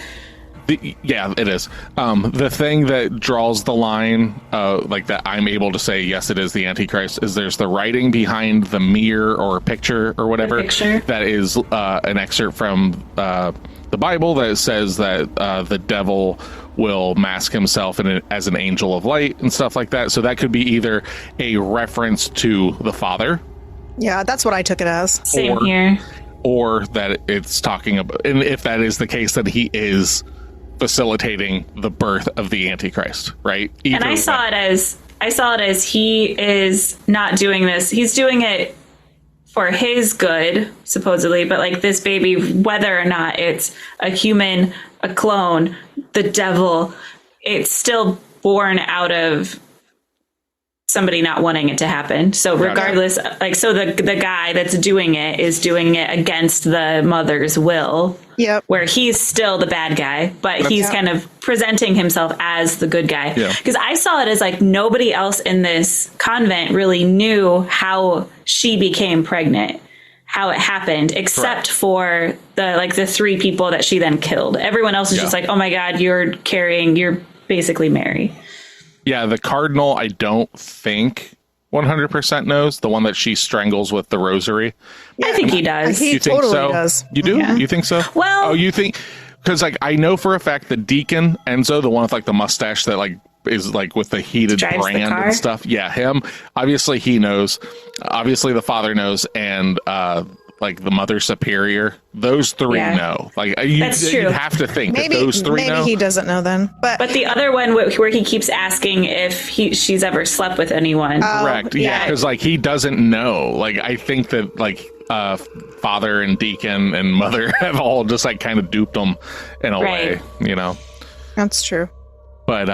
S2: Yeah, it is. The thing that draws the line, like that I'm able to say, yes, it is the Antichrist, is there's the writing behind the mirror or picture or whatever. That is an excerpt from the Bible that says that the devil will mask himself as an angel of light and stuff like that. So that could be either a reference to the Father.
S4: Yeah, that's what I took it as.
S3: Same here.
S2: Or that it's talking about, and if that is the case, that he is facilitating the birth of the Antichrist, right?
S3: And I saw it as he is not doing this. He's doing it for his good, supposedly, but like this baby, whether or not it's a human, a clone, the devil, it's still born out of somebody not wanting it to happen. So regardless, like, so the guy that's doing it is doing it against the mother's will.
S4: Yep.
S3: Where he's still the bad guy, but he's kind of presenting himself as the good guy. Because I saw it as like nobody else in this convent really knew how she became pregnant, how it happened, except for the three people that she then killed. Everyone else is just like, oh my God, you're basically Mary.
S2: Yeah, the cardinal, I don't think 100% knows, the one that she strangles with the rosary.
S3: Yeah, I think he does.
S4: He totally does.
S2: You do? Yeah. You think so?
S3: Well,
S2: you think, because like I know for a fact the deacon Enzo, the one with like the mustache that like is like with the heated
S3: Drives the
S2: brand
S3: car.
S2: and stuff. Yeah, him. Obviously, he knows. Obviously, the father knows, and like the mother superior. Those three
S3: Yeah.
S2: know. Like
S3: That's
S2: you'd
S3: true.
S2: have to think
S4: Maybe
S2: that those three know.
S4: he doesn't know then. But
S3: the other one where he keeps asking if she's ever slept with anyone.
S2: Correct. Yeah, because like he doesn't know. Like I think that like father and deacon and mother have all just like kind of duped him in a way, you know.
S4: that's true.
S2: But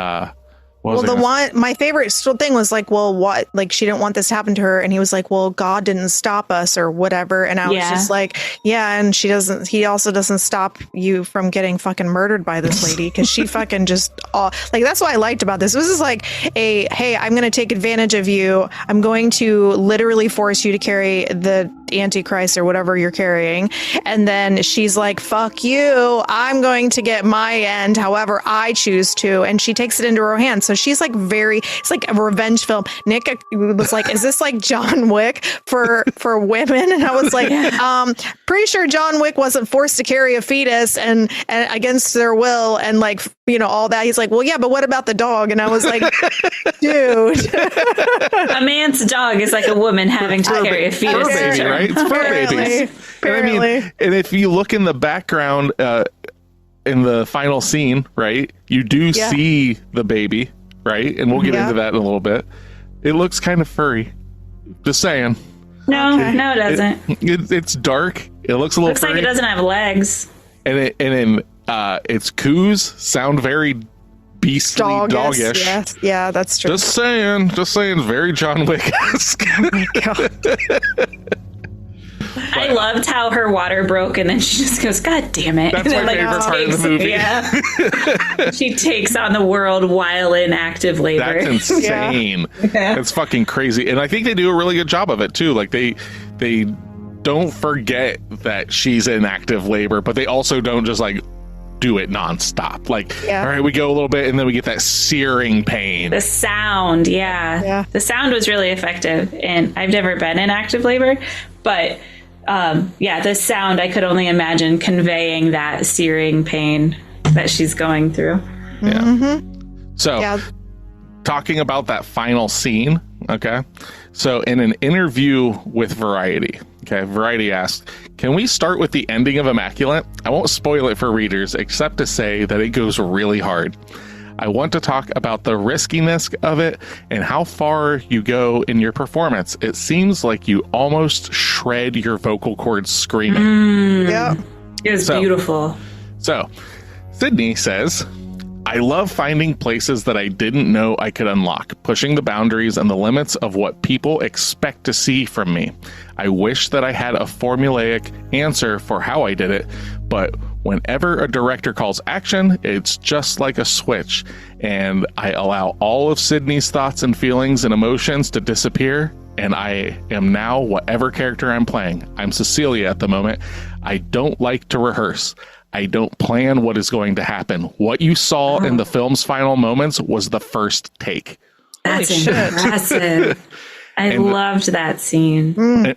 S4: my favorite thing was like, well, what? Like, she didn't want this to happen to her. And he was like, well, God didn't stop us or whatever. And I was just like, yeah. And he also doesn't stop you from getting fucking murdered by this lady. Cause she fucking just like, that's what I liked about this. This is like hey, I'm going to take advantage of you. I'm going to literally force you to carry the Antichrist or whatever you're carrying. And then she's like, fuck you. I'm going to get my end however I choose to. And she takes it into her hands. So she's like it's like a revenge film. Nick was like, is this like John Wick for women? And I was like, pretty sure John Wick wasn't forced to carry a fetus and against their will and like, you know, all that. He's like, well, yeah, but what about the dog? And I was like, dude.
S3: A man's dog is like a woman having to carry a fetus.
S2: Fur baby, right? It's fur babies.
S4: Apparently.
S2: And if you look in the background in the final scene, right, you do see the baby, right? And we'll get into that in a little bit. It looks kind of furry. Just saying.
S3: No, it doesn't.
S2: It's dark. It looks a little furry.
S3: Like it doesn't have legs.
S2: And its coos sound very beastly, doggish.
S4: Yes. Yeah, that's true.
S2: Just saying, very John Wick-esque.
S4: Oh my God.
S3: I loved how her water broke and then she just goes, God damn it.
S2: That's
S3: and
S2: my
S3: then,
S2: favorite part of the movie.
S3: Yeah. She takes on the world while in active labor.
S2: That's insane. It's fucking crazy. And I think they do a really good job of it too. Like they don't forget that she's in active labor, but they also don't just like do it nonstop. Like, all right, we go a little bit and then we get that searing pain.
S3: The sound, the sound was really effective. And I've never been in active labor, but the sound, I could only imagine conveying that searing pain that she's going through.
S2: Yeah.
S4: Mm-hmm.
S2: So, talking about that final scene, okay? So, in an interview with Variety, Variety asked, can we start with the ending of Immaculate? I won't spoil it for readers, except to say that it goes really hard. I want to talk about the riskiness of it and how far you go in your performance. It seems like you almost shred your vocal cords screaming.
S3: It was beautiful.
S2: So, Sydney says, I love finding places that I didn't know I could unlock, pushing the boundaries and the limits of what people expect to see from me. I wish that I had a formulaic answer for how I did it, but whenever a director calls action, it's just like a switch, and I allow all of Sydney's thoughts and feelings and emotions to disappear, and I am now whatever character I'm playing. I'm Cecilia at the moment. I don't like to rehearse. I don't plan what is going to happen. What you saw in the film's final moments was the first take.
S3: That's impressive. I loved that scene.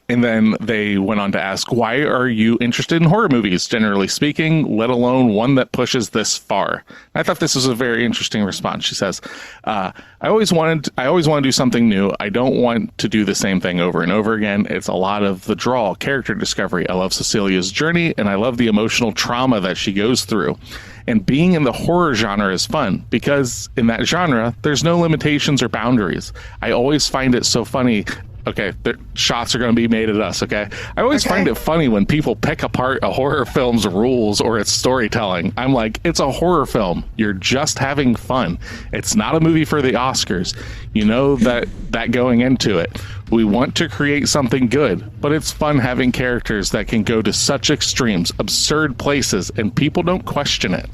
S2: And then they went on to ask, why are you interested in horror movies, generally speaking, let alone one that pushes this far? I thought this was a very interesting response. She says, I always want to do something new. I don't want to do the same thing over and over again. It's a lot of the draw, character discovery. I love Cecilia's journey, and I love the emotional trauma that she goes through. And being in the horror genre is fun because in that genre, there's no limitations or boundaries. I always find it so funny. Okay, the shots are going to be made at us, okay? I always find it funny when people pick apart a horror film's rules or its storytelling. I'm like, it's a horror film. You're just having fun. It's not a movie for the Oscars. You know that going into it. We want to create something good, but it's fun having characters that can go to such extremes, absurd places, and people don't question it.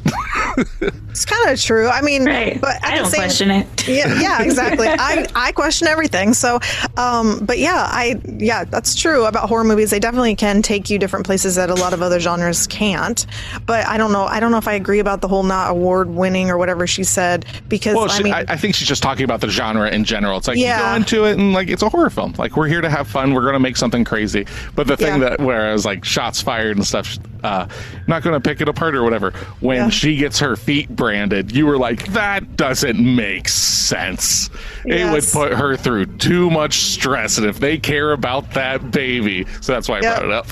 S4: It's kind of true. I mean,
S3: but I don't question it.
S4: Yeah, exactly. I question everything. So, but that's true about horror movies. They definitely can take you different places that a lot of other genres can't. But I don't know if I agree about the whole not award winning or whatever she said, because
S2: I think she's just talking about the genre in general. It's like you go into it and like it's a horror film. film. Like, we're here to have fun. We're going to make something crazy. But the thing that where I was like shots fired and stuff, not going to pick it apart or whatever. When she gets her feet branded, you were like, that doesn't make sense. It would put her through too much stress. And if they care about that baby, so that's why I brought it up.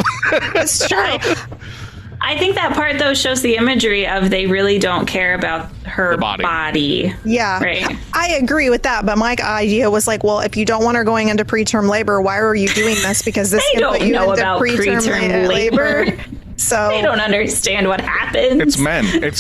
S4: It's true.
S3: I think that part, though, shows the imagery of they really don't care about her body.
S4: Yeah.
S3: Right.
S4: I agree with that. But my idea was like, well, if you don't want her going into preterm labor, why are you doing this? Because this can put you into preterm labor. So
S3: they don't understand what happens.
S2: It's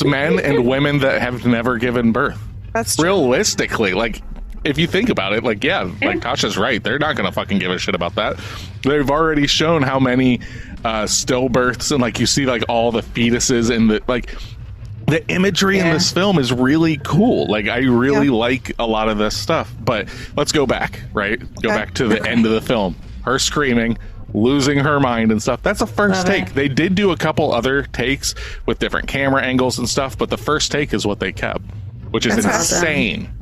S2: men and women that have never given birth.
S4: That's true.
S2: Realistically, like, if you think about it, like Tasha's right. They're not going to fucking give a shit about that. They've already shown how many stillbirths, and like you see like all the fetuses and the imagery in this film is really cool. Like, I really like a lot of this stuff. But let's go back, right? Go back to the end of the film. Her screaming, losing her mind and stuff. That's a first take. They did do a couple other takes with different camera angles and stuff, but the first take is what they kept, which is insane.
S3: Awesome.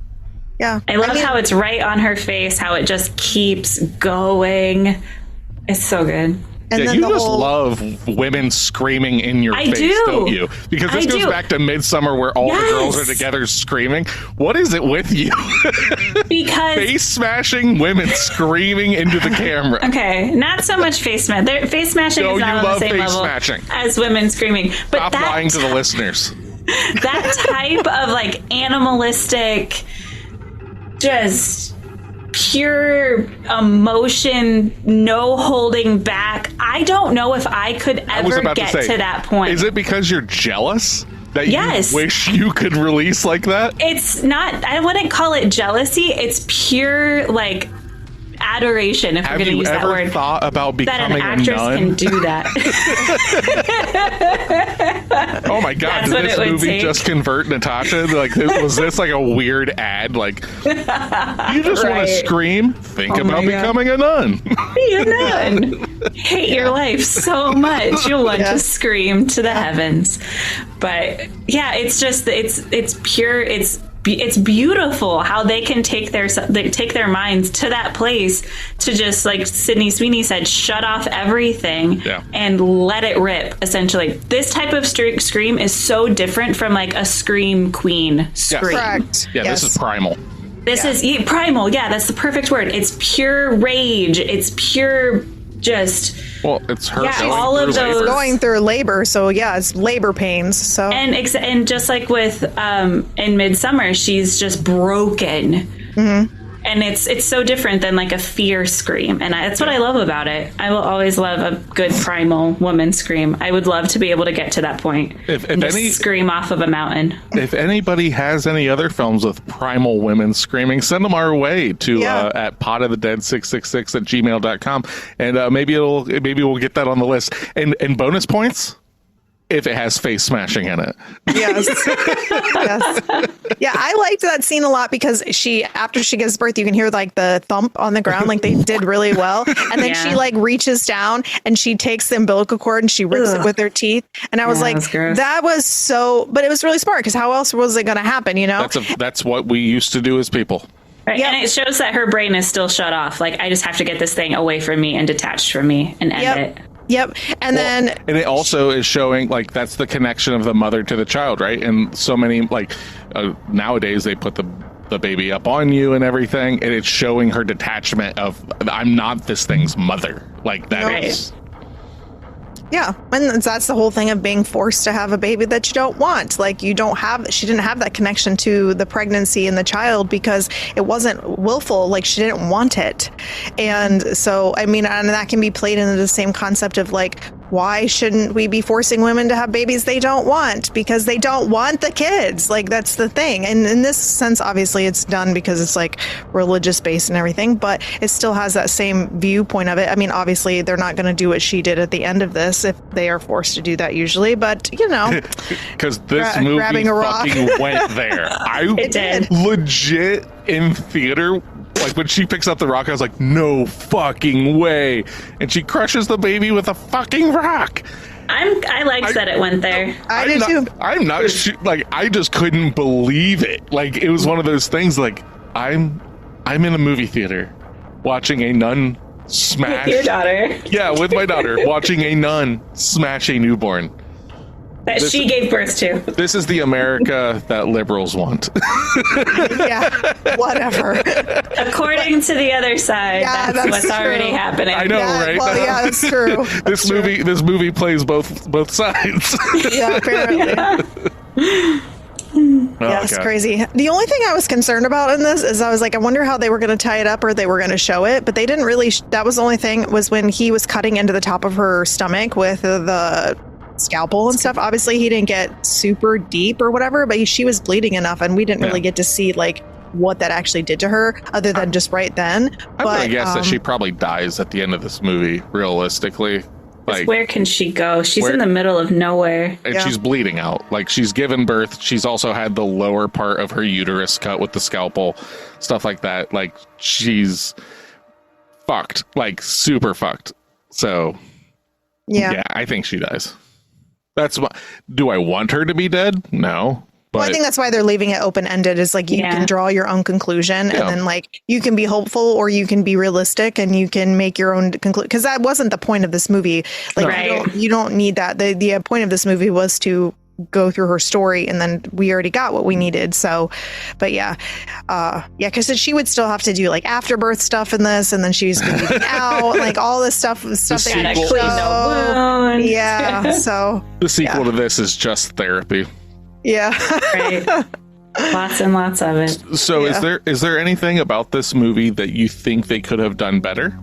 S3: Yeah. I love how it's right on her face, how it just keeps going. It's so good.
S4: And
S2: you just love women screaming in your face, don't you? Because this goes back to Midsummer, where all the girls are together screaming. What is it with you?
S3: Because
S2: face smashing women screaming into the camera.
S3: Okay, not so much face smashing. Face smashing is not on the same level as women screaming. But
S2: stop lying to the listeners.
S3: That type of like animalistic, just pure emotion, no holding back. I don't know if I could ever get to that point.
S2: Is it because you're jealous that you wish you could release like that?
S3: It's not, I wouldn't call it jealousy. It's pure like adoration, if we're going to use that word.
S2: Have you ever thought about becoming
S3: that an actress
S2: a nun?
S3: Can do that.
S2: Oh my God, did this movie just convert Natasha? Like, was this like a weird ad? Like, you just want to scream? Think about becoming a nun.
S3: Be a nun. Hate your life so much. You'll want to scream to the heavens. But yeah, it's just, it's pure, it's beautiful how they can take their minds to that place to just, like Sydney Sweeney said, shut off everything and let it rip, essentially. This type of scream is so different from like a scream queen scream.
S4: Correct.
S2: Yeah, this is primal.
S3: This is primal. Yeah, that's the perfect word. It's pure rage. It's pure just...
S2: Well, it's her
S4: going through labor, so it's labor pains. So
S3: and just like with in Midsummer, she's just broken, and it's so different than like a fear scream, and that's what I love about it. I will always love a good primal woman scream. I would love to be able to get to that point.
S2: If any
S3: scream off of a mountain.
S2: If anybody has any other films with primal women screaming, send them our way to at potofthedead666@gmail.com, and maybe we'll get that on the list. And bonus points if it has face smashing in it.
S4: Yes. Yeah, I liked that scene a lot because after she gives birth, you can hear like the thump on the ground, like they did really well. And then she like reaches down and she takes the umbilical cord and she rips it with her teeth. And I was like, that was so, but it was really smart because how else was it going to happen? You know,
S2: that's what we used to do as people.
S3: Right. Yep. And it shows that her brain is still shut off. Like, I just have to get this thing away from me and detached from me and end it.
S4: Yep. And
S2: it also is showing like that's the connection of the mother to the child, right? And so many like nowadays they put the baby up on you and everything, and it's showing her detachment of I'm not this thing's mother. Like that is.
S4: Yeah, and that's the whole thing of being forced to have a baby that you don't want. Like she didn't have that connection to the pregnancy and the child because it wasn't willful. Like she didn't want it. And so, I mean, and that can be played into the same concept of like, why shouldn't we be forcing women to have babies they don't want? Because they don't want the kids. Like that's the thing. And in this sense, obviously it's done because it's like religious based and everything, but it still has that same viewpoint of it. I mean, obviously they're not going to do what she did at the end of this if they are forced to do that usually, but you know,
S2: because this movie grabbing a rock fucking went there. It did. Legit in theater. Like when she picks up the rock, I was like, no fucking way. And she crushes the baby with a fucking rock.
S3: I liked that it went there.
S4: I did too.
S2: I'm not like, I just couldn't believe it. Like it was one of those things like I'm in a movie theater watching a nun smash
S3: With your daughter.
S2: Yeah, with my daughter, watching a nun smash a newborn.
S3: That she gave birth to.
S2: This is the America that liberals want.
S4: Yeah, whatever.
S3: According to the other side,
S4: Yeah,
S3: that's what's
S4: true.
S3: already happening.
S2: I know,
S4: Yeah,
S2: right?
S4: well, yeah, that's true.
S2: This movie plays both sides.
S4: Yeah, apparently. Yeah, it's
S2: Okay.
S4: crazy. The only thing I was concerned about in this is I was like, I wonder how they were going to tie it up or they were going to show it, but they didn't really. That was the only thing, was when he was cutting into the top of her stomach with the scalpel and stuff. Obviously, he didn't get super deep or whatever, but she was bleeding enough, and we didn't really get to see like what that actually did to her, other than just right then.
S2: I'm
S4: But
S2: gonna guess that she probably dies at the end of this movie. Realistically, like,
S3: Where can she go? She's
S2: where-
S3: in the middle of nowhere.
S2: and
S4: Yeah.
S2: she's bleeding out. Like, she's given birth. She's also had the lower part of her uterus cut with the scalpel, stuff like that. Like, she's fucked, like super fucked. So yeah, I think she dies. That's what. Do I want her to be dead? No. But
S4: Well, I think that's why they're leaving it open ended. Is like you
S3: Yeah.
S4: can draw your own conclusion,
S2: Yeah.
S4: and then like you can be hopeful or you can be realistic, and you can make your own conclusion. Because that wasn't the point of this movie. Like
S3: Right.
S4: you don't need that. The point of this movie was to go through her story, and then we already got what we needed. So, but yeah, because she would still have to do like afterbirth stuff in this, and then she's bleeding out, like all this stuff they
S2: sequel-
S3: Gotta
S4: show.
S3: clean the wound.
S4: Yeah. So
S2: the sequel to this is just therapy.
S4: yeah.
S3: Right. Lots and lots of it.
S2: So
S4: Yeah.
S2: is there anything about this movie that you think they could have done better?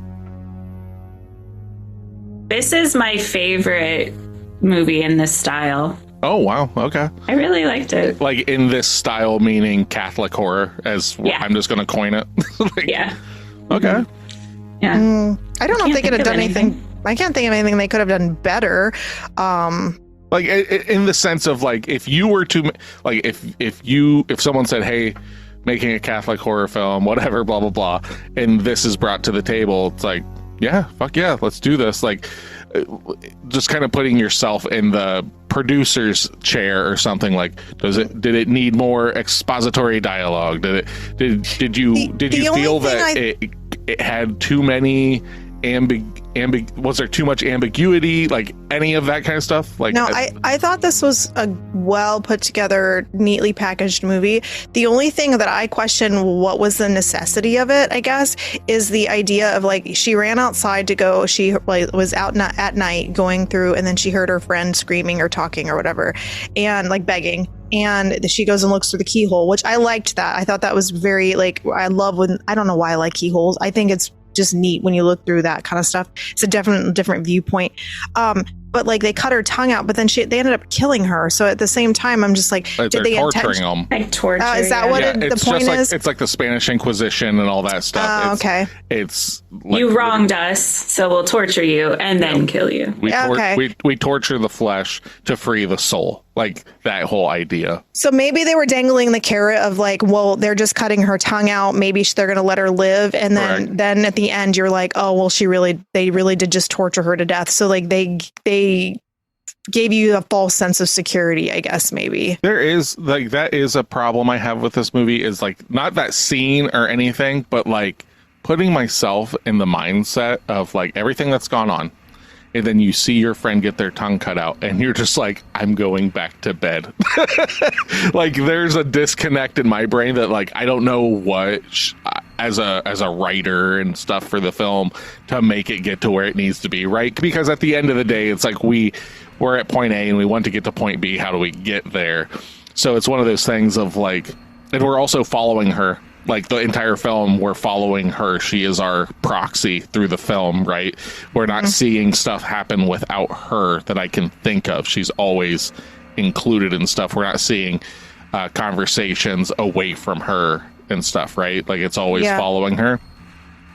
S3: This is my favorite movie in this style.
S2: Oh wow, okay.
S3: I really liked it.
S2: Like in this style, meaning Catholic horror, as
S3: Yeah.
S2: I'm just going to coin it. Like,
S3: Yeah.
S2: Okay.
S3: Yeah.
S4: I don't know if
S3: can't
S4: they could
S3: think
S4: have
S3: of
S4: done anything.
S3: anything.
S4: I can't think of anything they could have done better.
S2: Like in the sense of like, if you were to like, if someone said, "Hey, making a Catholic horror film, whatever, blah blah blah," and this is brought to the table, it's like, yeah, fuck yeah, let's do this. Like, just kind of putting yourself in the producer's chair or something. Like, did it need more expository dialogue? Did you
S4: The
S2: feel
S4: only
S2: that
S4: thing
S2: it had too many was there too much ambiguity, like any of that kind of stuff? Like,
S4: No, I thought this was a well put together, neatly packaged movie. The only thing that I question what was the necessity of it, I guess, is the idea of like she ran outside to go. She like was out at night going through, and then she heard her friend screaming or talking or whatever, and like begging. And she goes and looks through the keyhole, which I liked that. I thought that was very like, I love when, I don't know why I like keyholes. I think it's just neat when you look through that kind of stuff. It's a different viewpoint. But like they cut her tongue out, but then they ended up killing her. So at the same time, I'm just like,
S2: they're
S4: did they
S2: torturing them?
S3: Like torture.
S4: Is that what
S2: Yeah,
S4: the
S2: it's
S4: point
S2: just like
S4: is?
S2: it's like the Spanish Inquisition and all that stuff.
S4: Oh, okay.
S2: It's like,
S3: You wronged us, so we'll torture you and then kill you.
S2: we,
S4: Okay.
S2: we torture the flesh to free the soul. Like that whole idea.
S4: So maybe they were dangling the carrot of like, well, they're just cutting her tongue out. Maybe they're going to let her live. And
S2: Correct.
S4: then at the end, you're like, oh, well, they really did just torture her to death. So like they gave you a false sense of security, I guess, maybe.
S2: There is like that is a problem I have with this movie, is like not that scene or anything, but like putting myself in the mindset of like everything that's gone on. And then you see your friend get their tongue cut out and you're just like, I'm going back to bed. Like there's a disconnect in my brain that like, I don't know what as a writer and stuff for the film to make it get to where it needs to be. Right. Because at the end of the day, it's like we're at point A and we want to get to point B. How do we get there? So it's one of those things of like, and we're also following her. Like the entire film, we're following her. She is our proxy through the film, right? We're not seeing stuff happen without her that I can think of. She's always included in stuff. We're not seeing conversations away from her and stuff, right? Like it's always following her.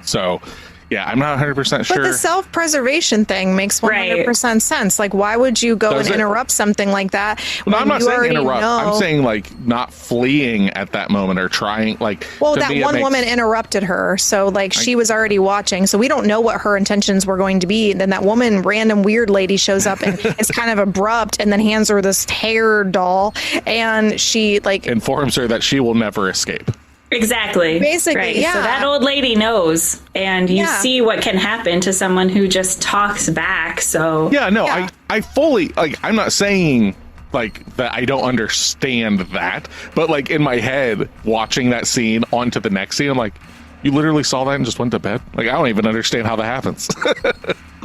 S2: So, yeah, I'm not 100% sure.
S4: But the self-preservation thing makes 100% sense. Like, why would you go
S2: Does
S4: and
S2: it?
S4: interrupt something like that?
S2: No, I'm
S4: when
S2: not
S4: you
S2: saying
S4: already
S2: interrupt.
S4: know-
S2: I'm saying like not fleeing at that moment or trying like.
S4: Well,
S2: to
S4: that
S2: me, it
S4: one
S2: makes-
S4: woman interrupted her, so like she was already watching, so we don't know what her intentions were going to be. And then that woman, random weird lady, shows up and is kind of abrupt, and then hands her this hair doll, and she like
S2: informs her that she will never escape.
S3: Exactly.
S4: Basically,
S3: right.
S4: yeah.
S3: So that old lady knows, and you see what can happen to someone who just talks back. So
S2: yeah, no, I fully, like, I'm not saying like that I don't understand that, but like in my head, watching that scene onto the next scene, I'm like, you literally saw that and just went to bed? Like, I don't even understand how that happens.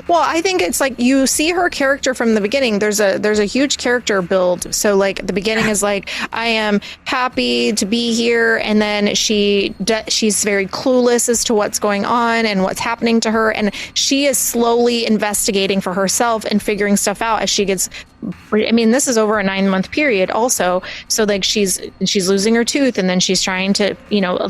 S4: Well, I think it's like you see her character from the beginning. There's a huge character build. So like the beginning is like, I am happy to be here, and then she's very clueless as to what's going on and what's happening to her, and she is slowly investigating for herself and figuring stuff out as she gets. I mean, this is over a 9-month period also. So like she's losing her tooth, and then she's trying to,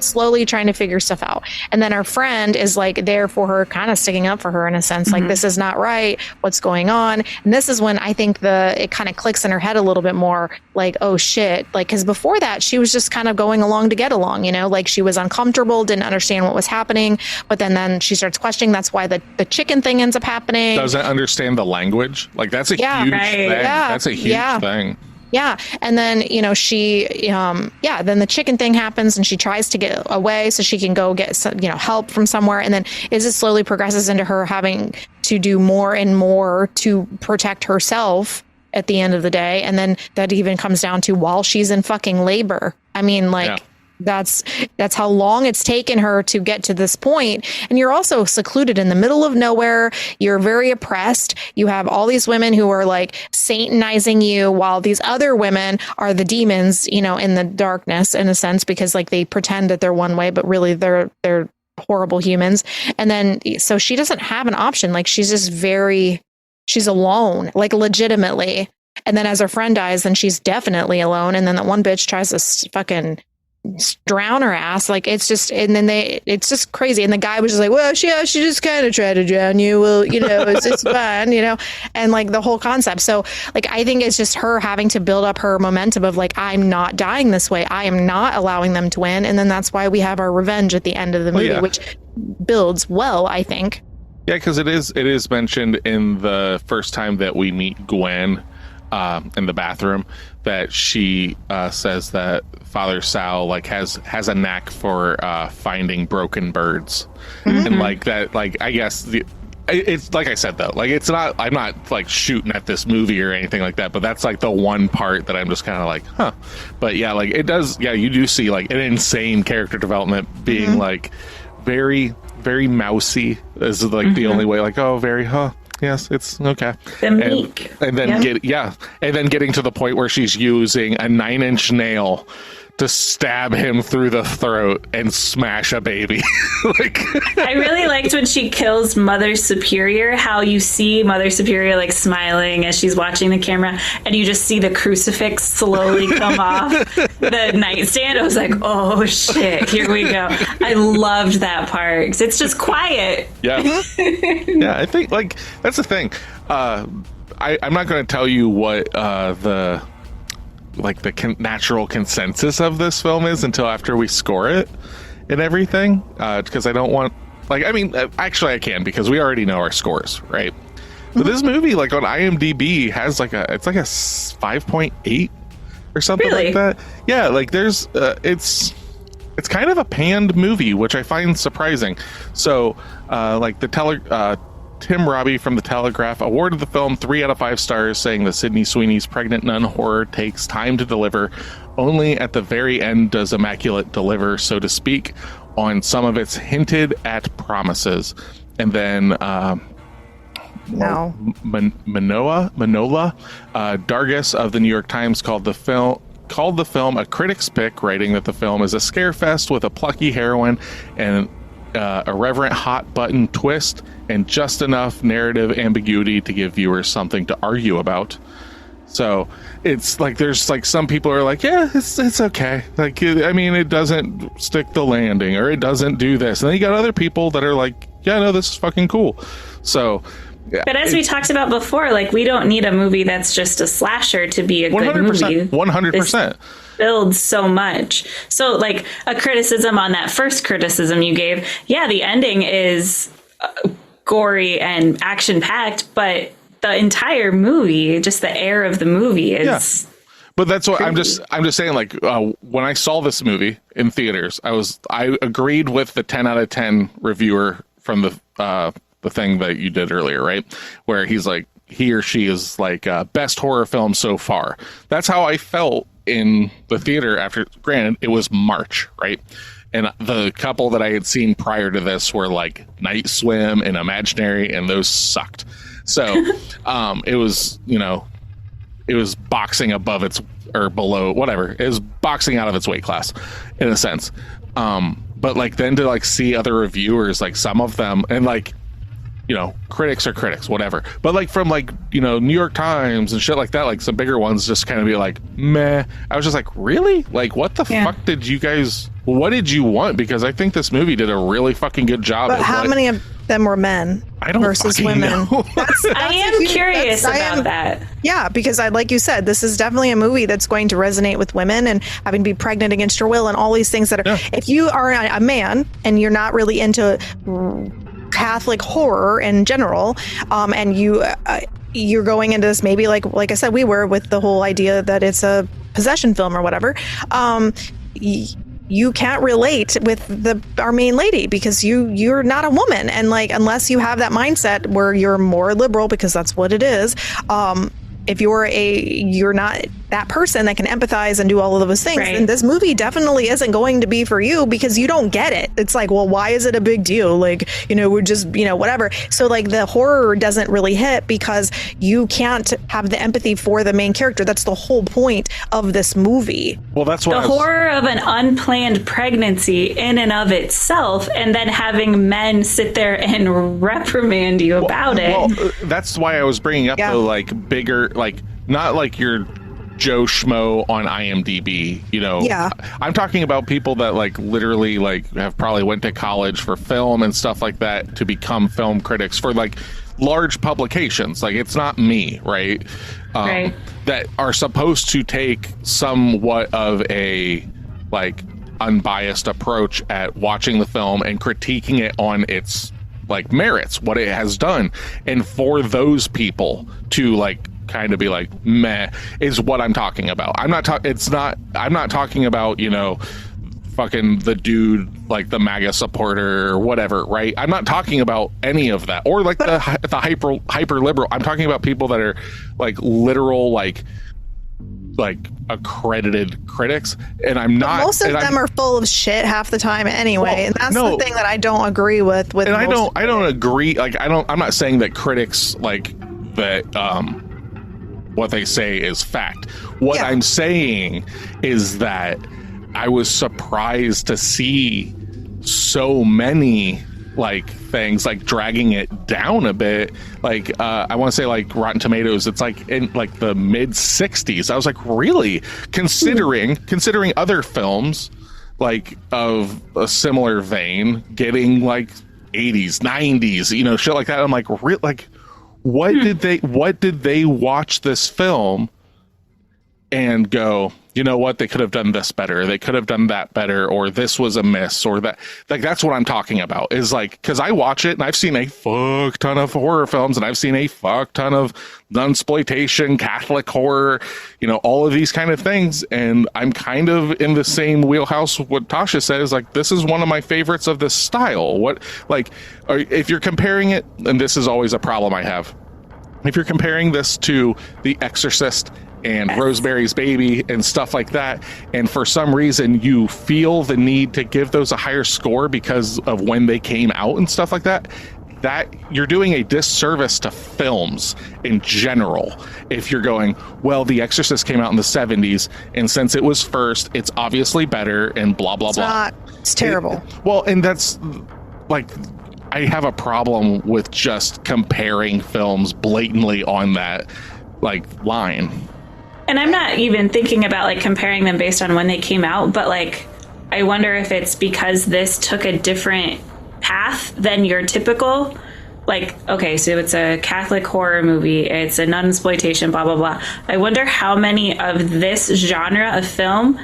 S4: slowly trying to figure stuff out. And then our friend is like there for her, kind of sticking up for her in a sense, like this is not right. What's going on? And this is when I think it kind of clicks in her head a little bit more, like, oh shit. Like, cause before that she was just kind of going along to get along, like she was uncomfortable, didn't understand what was happening. But then she starts questioning. That's why the chicken thing ends up happening.
S2: Doesn't understand the language. Like that's a huge thing.
S4: Yeah,
S2: that's a huge thing.
S4: Yeah. And then, then the chicken thing happens, and she tries to get away so she can go get some, help from somewhere. And then it slowly progresses into her having to do more and more to protect herself at the end of the day. And then that even comes down to while she's in fucking labor. I mean, like, that's how long it's taken her to get to this point. And you're also secluded in the middle of nowhere. You're very oppressed. You have all these women who are like satanizing you, while these other women are the demons, in the darkness, in a sense, because like they pretend that they're one way, but really they're horrible humans. And then so she doesn't have an option. Like she's alone, like legitimately. And then as her friend dies, then she's definitely alone. And then that one bitch tries to fucking drown her ass. Like it's just crazy. And the guy was just like, well, she just kind of tried to drown you. Well, it's fine, and like the whole concept. So like, I think it's just her having to build up her momentum of like, I'm not dying this way. I am not allowing them to win. And then that's why we have our revenge at the end of the movie, which builds well, I think.
S2: Yeah, because it is mentioned in the first time that we meet Gwen in the bathroom, that she says that Father Sal like has a knack for finding broken birds. And like that, like I guess it's like I said though, like it's not, I'm not like shooting at this movie or anything like that, but that's like the one part that I'm just kind of like, huh. But yeah, like it does, you do see like an insane character development being like very, very mousy is like the only way, like, oh, very, yes, it's okay.
S3: And then
S2: getting to the point where she's using a 9-inch nail to stab him through the throat and smash a baby. Like,
S3: I really liked when she kills Mother Superior, how you see Mother Superior like smiling as she's watching the camera, and you just see the crucifix slowly come off the nightstand. I was like, oh shit, here we go. I loved that part because it's just quiet.
S2: Yeah. Yeah, I think like that's the thing. I'm not going to tell you what the natural consensus of this film is until after we score it and everything, because I don't want, like, I mean, actually I can, because we already know our scores, right? But this movie, like on IMDb, has like it's like a 5.8 or something like that. Yeah, like there's it's kind of a panned movie, which I find surprising. So like Tim Robbie from The Telegraph awarded the film 3 out of 5 stars, saying that Sydney Sweeney's pregnant nun horror takes time to deliver. Only at the very end does Immaculate deliver, so to speak, on some of its hinted at promises. And then Manola Dargis of the New York Times called the film a critic's pick, writing that the film is a scare fest with a plucky heroine and irreverent hot button twist and just enough narrative ambiguity to give viewers something to argue about. So it's like there's like some people are like, yeah, it's okay, like, I mean, it doesn't stick the landing or it doesn't do this, and then you got other people that are like, yeah, no, this is fucking cool. So
S3: but as we talked about before, like, we don't need a movie that's just a slasher to be a good movie.
S2: 100%.
S3: Builds so much. So like a criticism on that first criticism you gave, the ending is gory and action packed, but the entire movie, just the air of the movie is
S2: But that's what I'm just saying. Like when I saw this movie in theaters, I agreed with the 10 out of 10 reviewer from the thing that you did earlier, right? Where he's like, he or she is like best horror film so far. That's how I felt in the theater after. Granted, it was March, right? And the couple that I had seen prior to this were like Night Swim and Imaginary, and those sucked. So it was, it was boxing above its or below, whatever. It was boxing out of its weight class in a sense. But like then to like see other reviewers, like some of them, and like, critics are critics, whatever. But like from like, New York Times and shit like that, like some bigger ones just kind of be like, meh. I was just like, really? Like, what the fuck did you guys, what did you want? Because I think this movie did a really fucking good job.
S4: But how many of them were men versus women?
S3: I am curious about that.
S4: Yeah, because like you said, this is definitely a movie that's going to resonate with women and having to be pregnant against your will and all these things that are, if you are a man and you're not really into Catholic horror in general, and you're going into this maybe like I said, we were with the whole idea that it's a possession film or whatever. You can't relate with our main lady because you're not a woman, and like unless you have that mindset where you're more liberal, because that's what it is. If you're not that person that can empathize and do all of those things, then this movie definitely isn't going to be for you because you don't get it. It's like, well, why is it a big deal? Like, we're just, whatever. So like the horror doesn't really hit because you can't have the empathy for the main character. That's the whole point of this movie.
S2: Well, that's what
S3: the horror of an unplanned pregnancy in and of itself, and then having men sit there and reprimand you about it.
S2: Well, that's why I was bringing up the like bigger, like not like your Joe Schmo on IMDb, I'm talking about people that like literally like have probably went to college for film and stuff like that to become film critics for like large publications. Like it's not me, right? That are supposed to take somewhat of a like unbiased approach at watching the film and critiquing it on its like merits, what it has done. And for those people to like kind of be like meh is what I'm talking about. I'm not talking about fucking the dude like the MAGA supporter or whatever, right? I'm not talking about any of that, or like the hyper liberal. I'm talking about people that are like literal like accredited critics, and I'm not.
S4: Most of them are full of shit half the time anyway, and that's the thing that I don't agree with. And
S2: I don't agree. Like I'm not saying that critics like that. What they say is fact. What I'm saying is that I was surprised to see so many like things like dragging it down a bit. Like I want to say like Rotten Tomatoes, it's like in like the mid 60s. I was like, really? Considering other films like of a similar vein getting like 80s, 90s, shit like that. I'm like, what did they watch this film and go, you know what, they could have done this better, they could have done that better, or this was a miss, or that, like, that's what I'm talking about, is like, because I watch it and I've seen a fuck ton of horror films and I've seen a fuck ton of nunsploitation, Catholic horror, all of these kind of things, and I'm kind of in the same wheelhouse. What Tasha says, like, this is one of my favorites of this style. What, like, if you're comparing it, and this is always a problem I have, if you're comparing this to The Exorcist and Rosemary's Baby and stuff like that, and for some reason you feel the need to give those a higher score because of when they came out and stuff like that, that you're doing a disservice to films in general. If you're going, well, The Exorcist came out in the 70s, and since it was first, it's obviously better, and blah blah blah.
S4: It's terrible.
S2: And that's like, I have a problem with just comparing films blatantly on that like line.
S3: And I'm not even thinking about like comparing them based on when they came out, but like I wonder if it's because this took a different path than your typical, like, okay, so it's a Catholic horror movie, it's a nunsploitation, blah blah blah. I wonder how many of this genre of film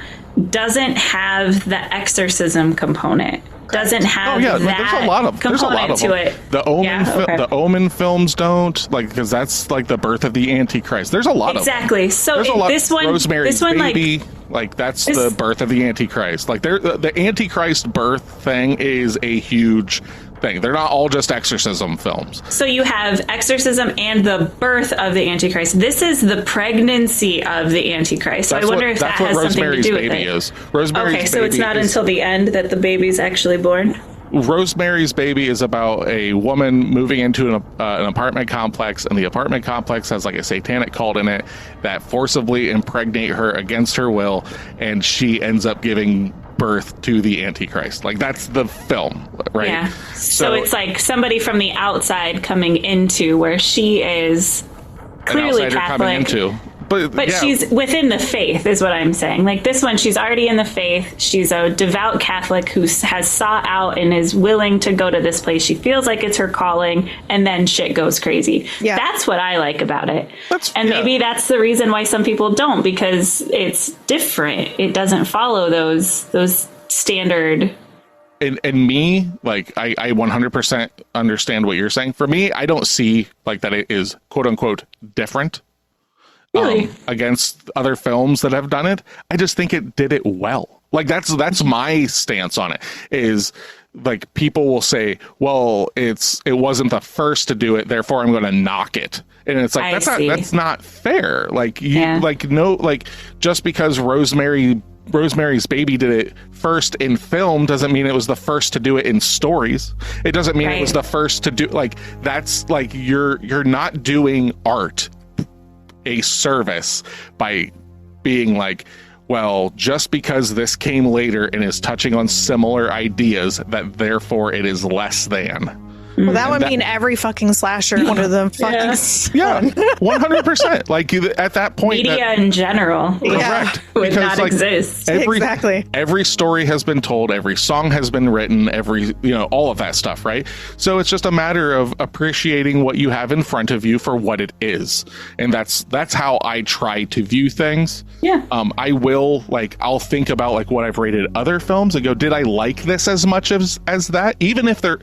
S3: doesn't have the exorcism component. doesn't have
S2: There's
S3: that
S2: a lot of
S3: component to
S2: them.
S3: it.
S2: The Omen,
S3: okay.
S2: the Omen films don't, like, because that's like the birth of the Antichrist. There's a lot
S3: exactly.
S2: of them.
S3: So
S2: there's a lot.
S3: this one,
S2: Rosemary's Baby, like that's
S3: this,
S2: the birth of the Antichrist. Like the Antichrist birth thing is a huge thing. They're not all just exorcism films.
S3: So you have exorcism and the birth of the Antichrist. This is the pregnancy of the Antichrist. So I wonder if that has something to do with it.
S2: Is. Rosemary's
S3: okay, so
S2: Baby
S3: it's not until the end that the baby's actually born?
S2: Rosemary's Baby is about a woman moving into an apartment complex, and the apartment complex has like a satanic cult in it that forcibly impregnate her against her will, and she ends up giving birth to the Antichrist. Like, that's the film, right?
S3: Yeah. So it's like somebody from the outside coming into where she is clearly Catholic.
S2: Coming into.
S3: But she's within the faith, is what I'm saying. Like this one, she's already in the faith. She's a devout Catholic who has sought out and is willing to go to this place. She feels like it's her calling, and then shit goes crazy. Yeah. That's what I like about it. Maybe that's the reason why some people don't, because it's different. It doesn't follow those standard.
S2: And me, like, I 100% understand what you're saying. For me, I don't see like that it is quote unquote different.
S3: Really?
S2: Against other films that have done it. I just think it did it well. Like that's my stance on it, is like people will say, well, it wasn't the first to do it, therefore I'm going to knock it. And it's like, that's not fair. Like just because Rosemary's Baby did it first in film doesn't mean it was the first to do it in stories. It doesn't mean it was the first to do, like, that's like, you're not doing art a service by being like, well, just because this came later and is touching on similar ideas, that therefore it is less than.
S4: Well, that would mean every fucking slasher under the fucking sun.
S2: Yeah, 100%. Like, at that point,
S3: media in general,
S2: correct,
S3: would not exist.
S4: Exactly.
S2: Every story has been told, every song has been written, all of that stuff, right? So it's just a matter of appreciating what you have in front of you for what it is, and that's how I try to view things.
S3: Yeah.
S2: I'll think about like what I've rated other films and go, did I like this as much as that? Even if they're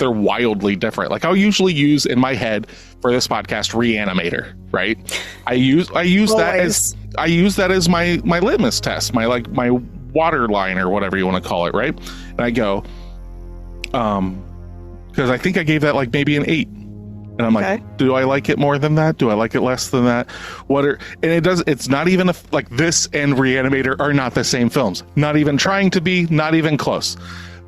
S2: wildly different. Like, I'll usually use in my head for this podcast Reanimator, right? I use that as my litmus test, my water line or whatever you want to call it, right? And I go, because I think I gave that like maybe an 8. And I'm like, do I like it more than that? Do I like it less than that? It's not even like this and Reanimator are not the same films. Not even trying to be, not even close.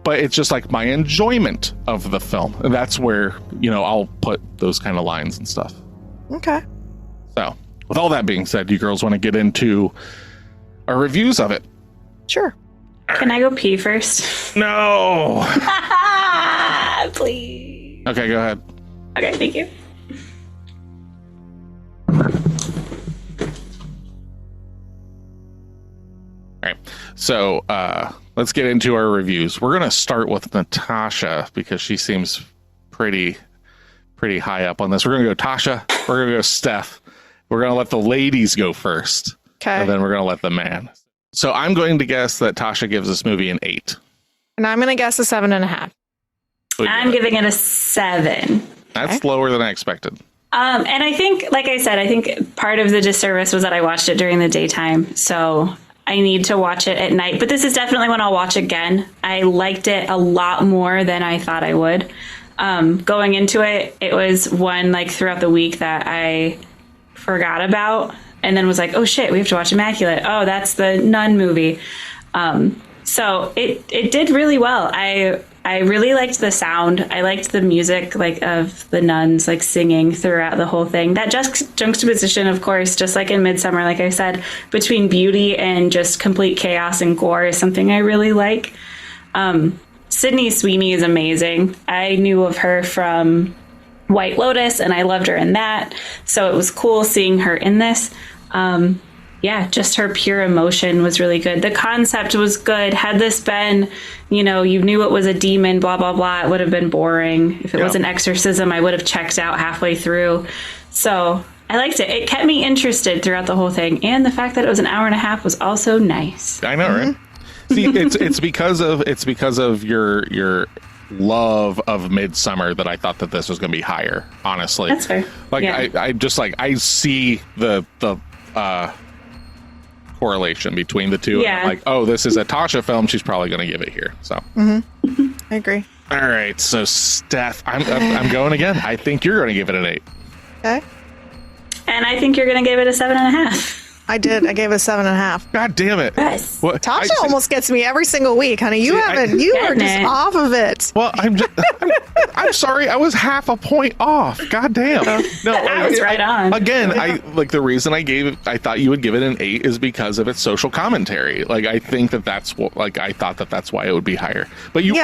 S2: But it's just like my enjoyment of the film. And that's where, I'll put those kind of lines and stuff.
S4: Okay.
S2: So, with all that being said, you girls want to get into our reviews of it? Sure.
S3: Can I go pee first?
S2: No.
S3: Please.
S2: Okay, go ahead.
S3: Okay, thank you.
S2: All right. So, let's get into our reviews. We're going to start with Natasha because she seems pretty high up on this. We're going to go Tasha. We're going to go Steph. We're going to let the ladies go first.
S4: Okay.
S2: And then we're going to let the man. So I'm going to guess that Tasha gives this movie an 8.
S4: And I'm going to guess a 7.5.
S3: I'm giving it a 7.
S2: That's lower than I expected.
S3: And I think, like I said, I think part of the disservice was that I watched it during the daytime. So I need to watch it at night. But this is definitely one I'll watch again. I liked it a lot more than I thought I would. Going into it, it was one like throughout the week that I forgot about and then was like, oh shit, we have to watch Immaculate. Oh, that's the nun movie. So it did really well. I really liked the sound. I liked the music, like, of the nuns, like, singing throughout the whole thing. That juxtaposition, of course, just like in Midsummer, like I said, between beauty and just complete chaos and gore is something I really like. Sydney Sweeney is amazing. I knew of her from White Lotus, and I loved her in that. So it was cool seeing her in this. Just her pure emotion was really good. The concept was good. Had this been, you knew it was a demon, blah, blah, blah, it would have been boring. If it was an exorcism, I would have checked out halfway through. So I liked it. It kept me interested throughout the whole thing. And the fact that it was an hour and a half was also nice.
S2: I know, right? See, it's because of your love of Midsummer that I thought that this was going to be higher. Honestly,
S3: That's fair.
S2: Like
S3: Yeah.
S2: I just like I see the correlation between the two.
S3: Yeah.
S2: And I'm like, oh, this is a Tasha film. She's probably going to give it here. So.
S4: I agree.
S2: All right, so Steph, I'm going again. I think you're going to give it an 8.
S4: Okay.
S3: And I think you're going to give it a 7.5.
S4: I did. I gave it a 7.5.
S2: God damn it!
S3: Yes.
S2: What,
S4: Tasha almost gets me every single week, honey. You haven't. You are just
S3: Getting it.
S4: off of it.
S2: Well, I'm sorry. I was half a point off. God damn. No,
S3: I was right on.
S2: Again, I like the reason I thought you would give it an 8 is because of its social commentary. Like I think that's what. Like I thought that's why it would be higher. But you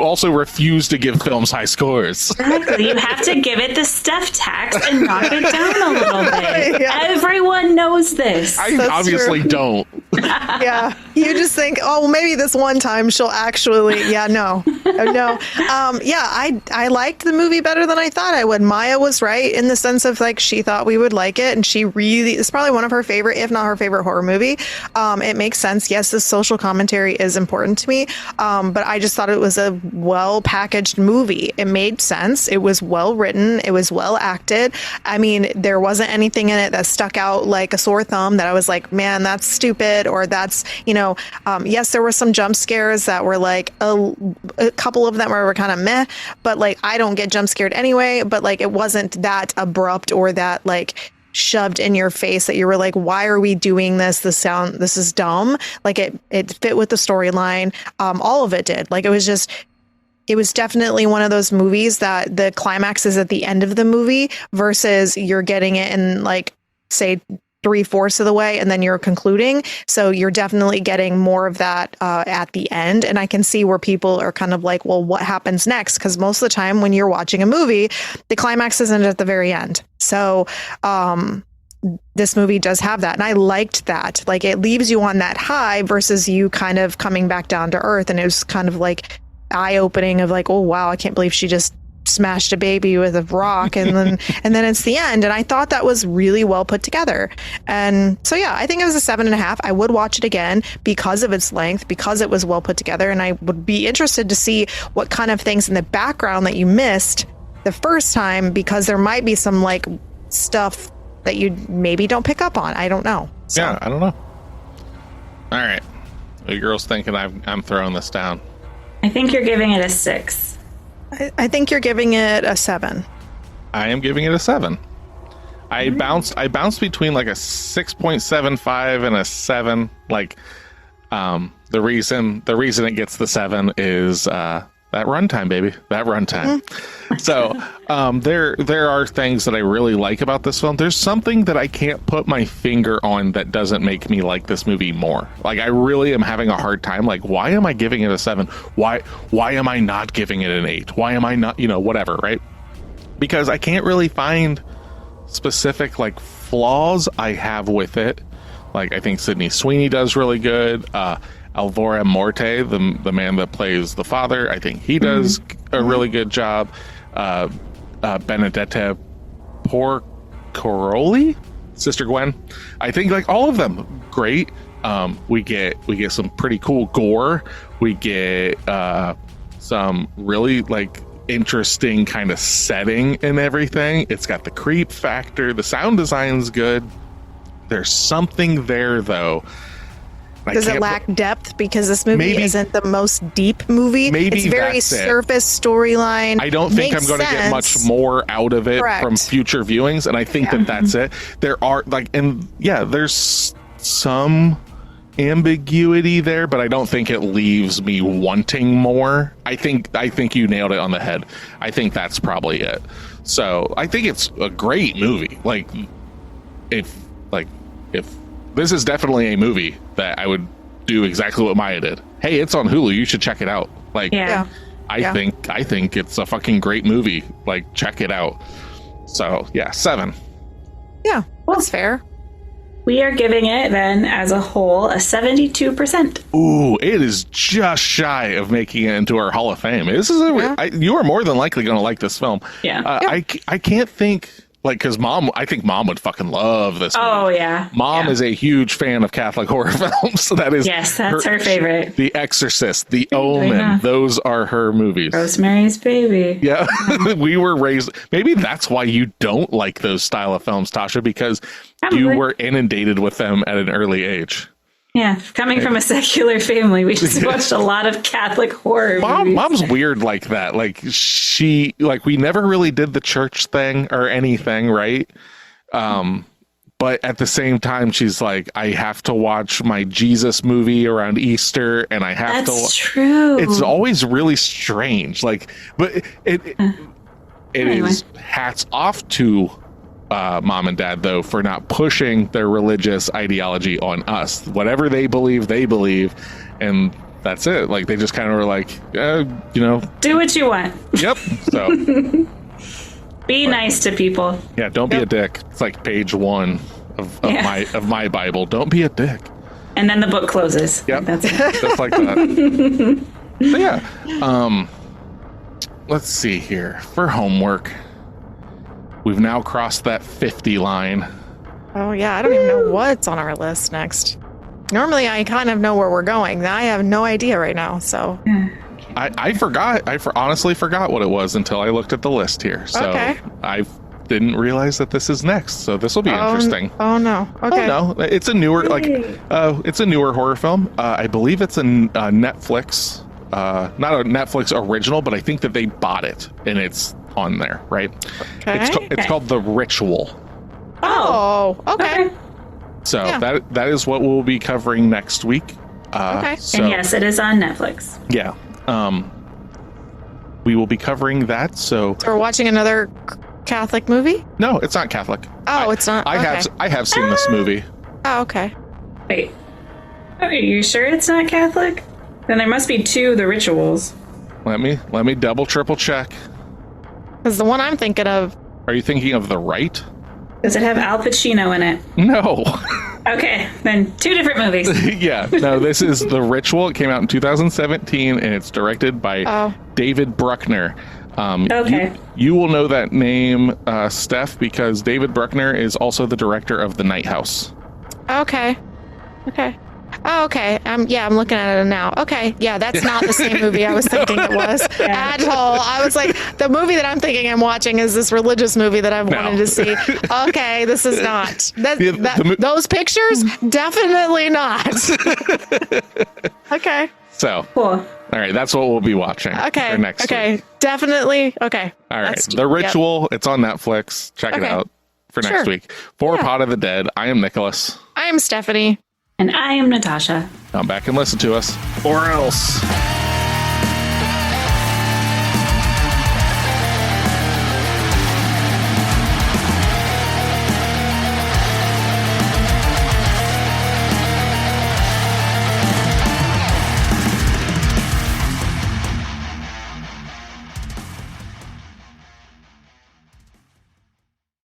S2: also refuse to give films high scores.
S3: Exactly. You have to give it the Steph tax and knock it down a little bit.
S4: Yeah.
S3: Everyone knows this.
S2: I
S4: That's
S2: obviously
S4: true.
S2: don't.
S4: Yeah, you just think, oh, well, maybe this one time she'll actually. Yeah, no. Yeah, I liked the movie better than I thought I would. Maya was right in the sense of like she thought we would like it, and she really it's probably one of her favorite, if not her favorite, horror movie. It makes sense. Yes, the social commentary is important to me, but I just thought it was a well packaged movie. It made sense. It was well written. It was well acted. I mean, there wasn't anything in it that stuck out like a sore thumb that I was like, man, that's stupid, or that's, yes, there were some jump scares that were like a couple of them were kind of meh, but like I don't get jump scared anyway, but like it wasn't that abrupt or that like shoved in your face that you were like, why are we doing this? This is dumb. Like it fit with the storyline. All of it did. Like it was definitely one of those movies that the climax is at the end of the movie versus you're getting it in like, say, 3/4 of the way and then you're concluding. So you're definitely getting more of that at the end. And I can see where people are kind of like, well, what happens next? Because most of the time when you're watching a movie, the climax isn't at the very end. So this movie does have that. And I liked that. Like it leaves you on that high versus you kind of coming back down to earth. And it was kind of like eye-opening of like, oh, wow, I can't believe she just smashed a baby with a rock and then it's the end. And I thought that was really well put together. And so, yeah, I think it was a 7.5. I would watch it again because of its length, because it was well put together. And I would be interested to see what kind of things in the background that you missed the first time, because there might be some like stuff that you maybe don't pick up on. I don't know. So.
S2: Yeah, I don't know. All right. The girl's thinking I'm throwing this down.
S3: I think you're giving it a 6.
S4: I think you're giving it a 7.
S2: I am giving it a 7. I bounced between like a 6.75 and a 7. Like the reason it gets the 7 is that runtime, baby. That runtime. So there are things that I really like about this film. There's something that I can't put my finger on that doesn't make me like this movie more. Like I really am having a hard time. Like, why am I giving it a 7? Why am I not giving it an 8? Why am I not, whatever, right? Because I can't really find specific like flaws I have with it. Like I think Sydney Sweeney does really good. Alvaro Morte, the man that plays the father, I think he does a really good job. Benedetta Porcoroli, Sister Gwen, I think like all of them great. We get some pretty cool gore. We get some really like interesting kind of setting and everything. It's got the creep factor. The sound design's good. There's something there though.
S4: Does it lack depth because this movie isn't the most deep movie?
S2: Maybe
S4: it's very surface storyline.
S2: I don't think I'm going to get much more out of it from future viewings, and I think that's it. There are there's some ambiguity there, but I don't think it leaves me wanting more. I think you nailed it on the head. I think that's probably it. So I think it's a great movie. Like if this is definitely a movie that I would do exactly what Maya did. Hey, it's on Hulu. You should check it out. Like, I think it's a fucking great movie. Like, check it out. So, yeah, 7.
S4: Yeah, that's fair.
S3: We are giving it then, as a whole, a 72%.
S2: Ooh, it is just shy of making it into our Hall of Fame. This is you are more than likely going to like this film.
S3: Yeah.
S2: I can't think like, because I think mom would fucking love this movie.
S3: Oh, yeah.
S2: Mom is a huge fan of Catholic horror films. So that is
S3: Yes, that's her favorite.
S2: The Exorcist, The Omen, those are her movies.
S3: Rosemary's Baby.
S2: Yeah, we were raised. Maybe that's why you don't like those style of films, Tasha, because you were inundated with them at an early age.
S3: Yeah, coming from a secular family, we just watched a lot of Catholic horror movies.
S2: Mom's weird like that. Like we never really did the church thing or anything, right? But at the same time, she's like, I have to watch my Jesus movie around Easter, and I have to. That's
S3: true.
S2: It's always really strange. Like, but it is hats off to mom and dad, though, for not pushing their religious ideology on us. Whatever they believe, and that's it. Like, they just kind of were like,
S3: do what you want.
S2: Yep. So
S3: be nice to people.
S2: Yeah, don't be a dick. It's like page 1 of my Bible. Don't be a dick.
S3: And then the book closes.
S2: Yep.
S3: That's it.
S2: Just like that. So yeah. Let's see here. For homework, we've now crossed that 50 line.
S4: Oh, yeah. I don't even know what's on our list next. Normally, I kind of know where we're going. I have no idea right now, so...
S2: I forgot. I honestly forgot what it was until I looked at the list here. So I didn't realize that this is next. So this will be interesting.
S4: Oh, no. Okay.
S2: Oh, no. It's a newer, it's a newer horror film. I believe it's a Netflix, not a Netflix original, but I think that they bought it and it's on there, right?
S4: Okay.
S2: It's called The Ritual.
S4: Oh, okay.
S2: So that is what we'll be covering next week.
S4: Okay.
S3: And yes, it is on Netflix.
S2: Yeah. We will be covering that. So
S4: we're watching another Catholic movie?
S2: No, it's not Catholic.
S4: It's not.
S2: I have seen this movie.
S4: Oh, okay.
S3: Wait. Are you sure it's not Catholic? Then there must be 2 The Rituals.
S2: Let me double triple check.
S4: Because the one I'm thinking of.
S2: Are you thinking of The Rite?
S3: Does it have Al Pacino in it?
S2: No.
S3: Okay, then 2 different movies.
S2: Yeah, no, this is The Ritual. It came out in 2017, and it's directed by David Bruckner.
S3: Okay.
S2: You will know that name, Steph, because David Bruckner is also the director of The Night House.
S4: Okay. Oh, okay. I'm looking at it now. Okay. Yeah, that's not the same movie I was thinking it was at all. I was like, the movie that I'm thinking I'm watching is this religious movie that I've wanted to see. Okay, this is not. Those pictures? Definitely not. Okay.
S2: So,
S3: cool.
S2: All right, that's what we'll be watching for next week.
S4: Definitely. Okay.
S2: All right, The Ritual. It's on Netflix. Check it out for next week. For Pot of the Dead, I am Nicholas.
S4: I am Stephanie.
S3: And I am Natasha.
S2: Come back and listen to us. Or else.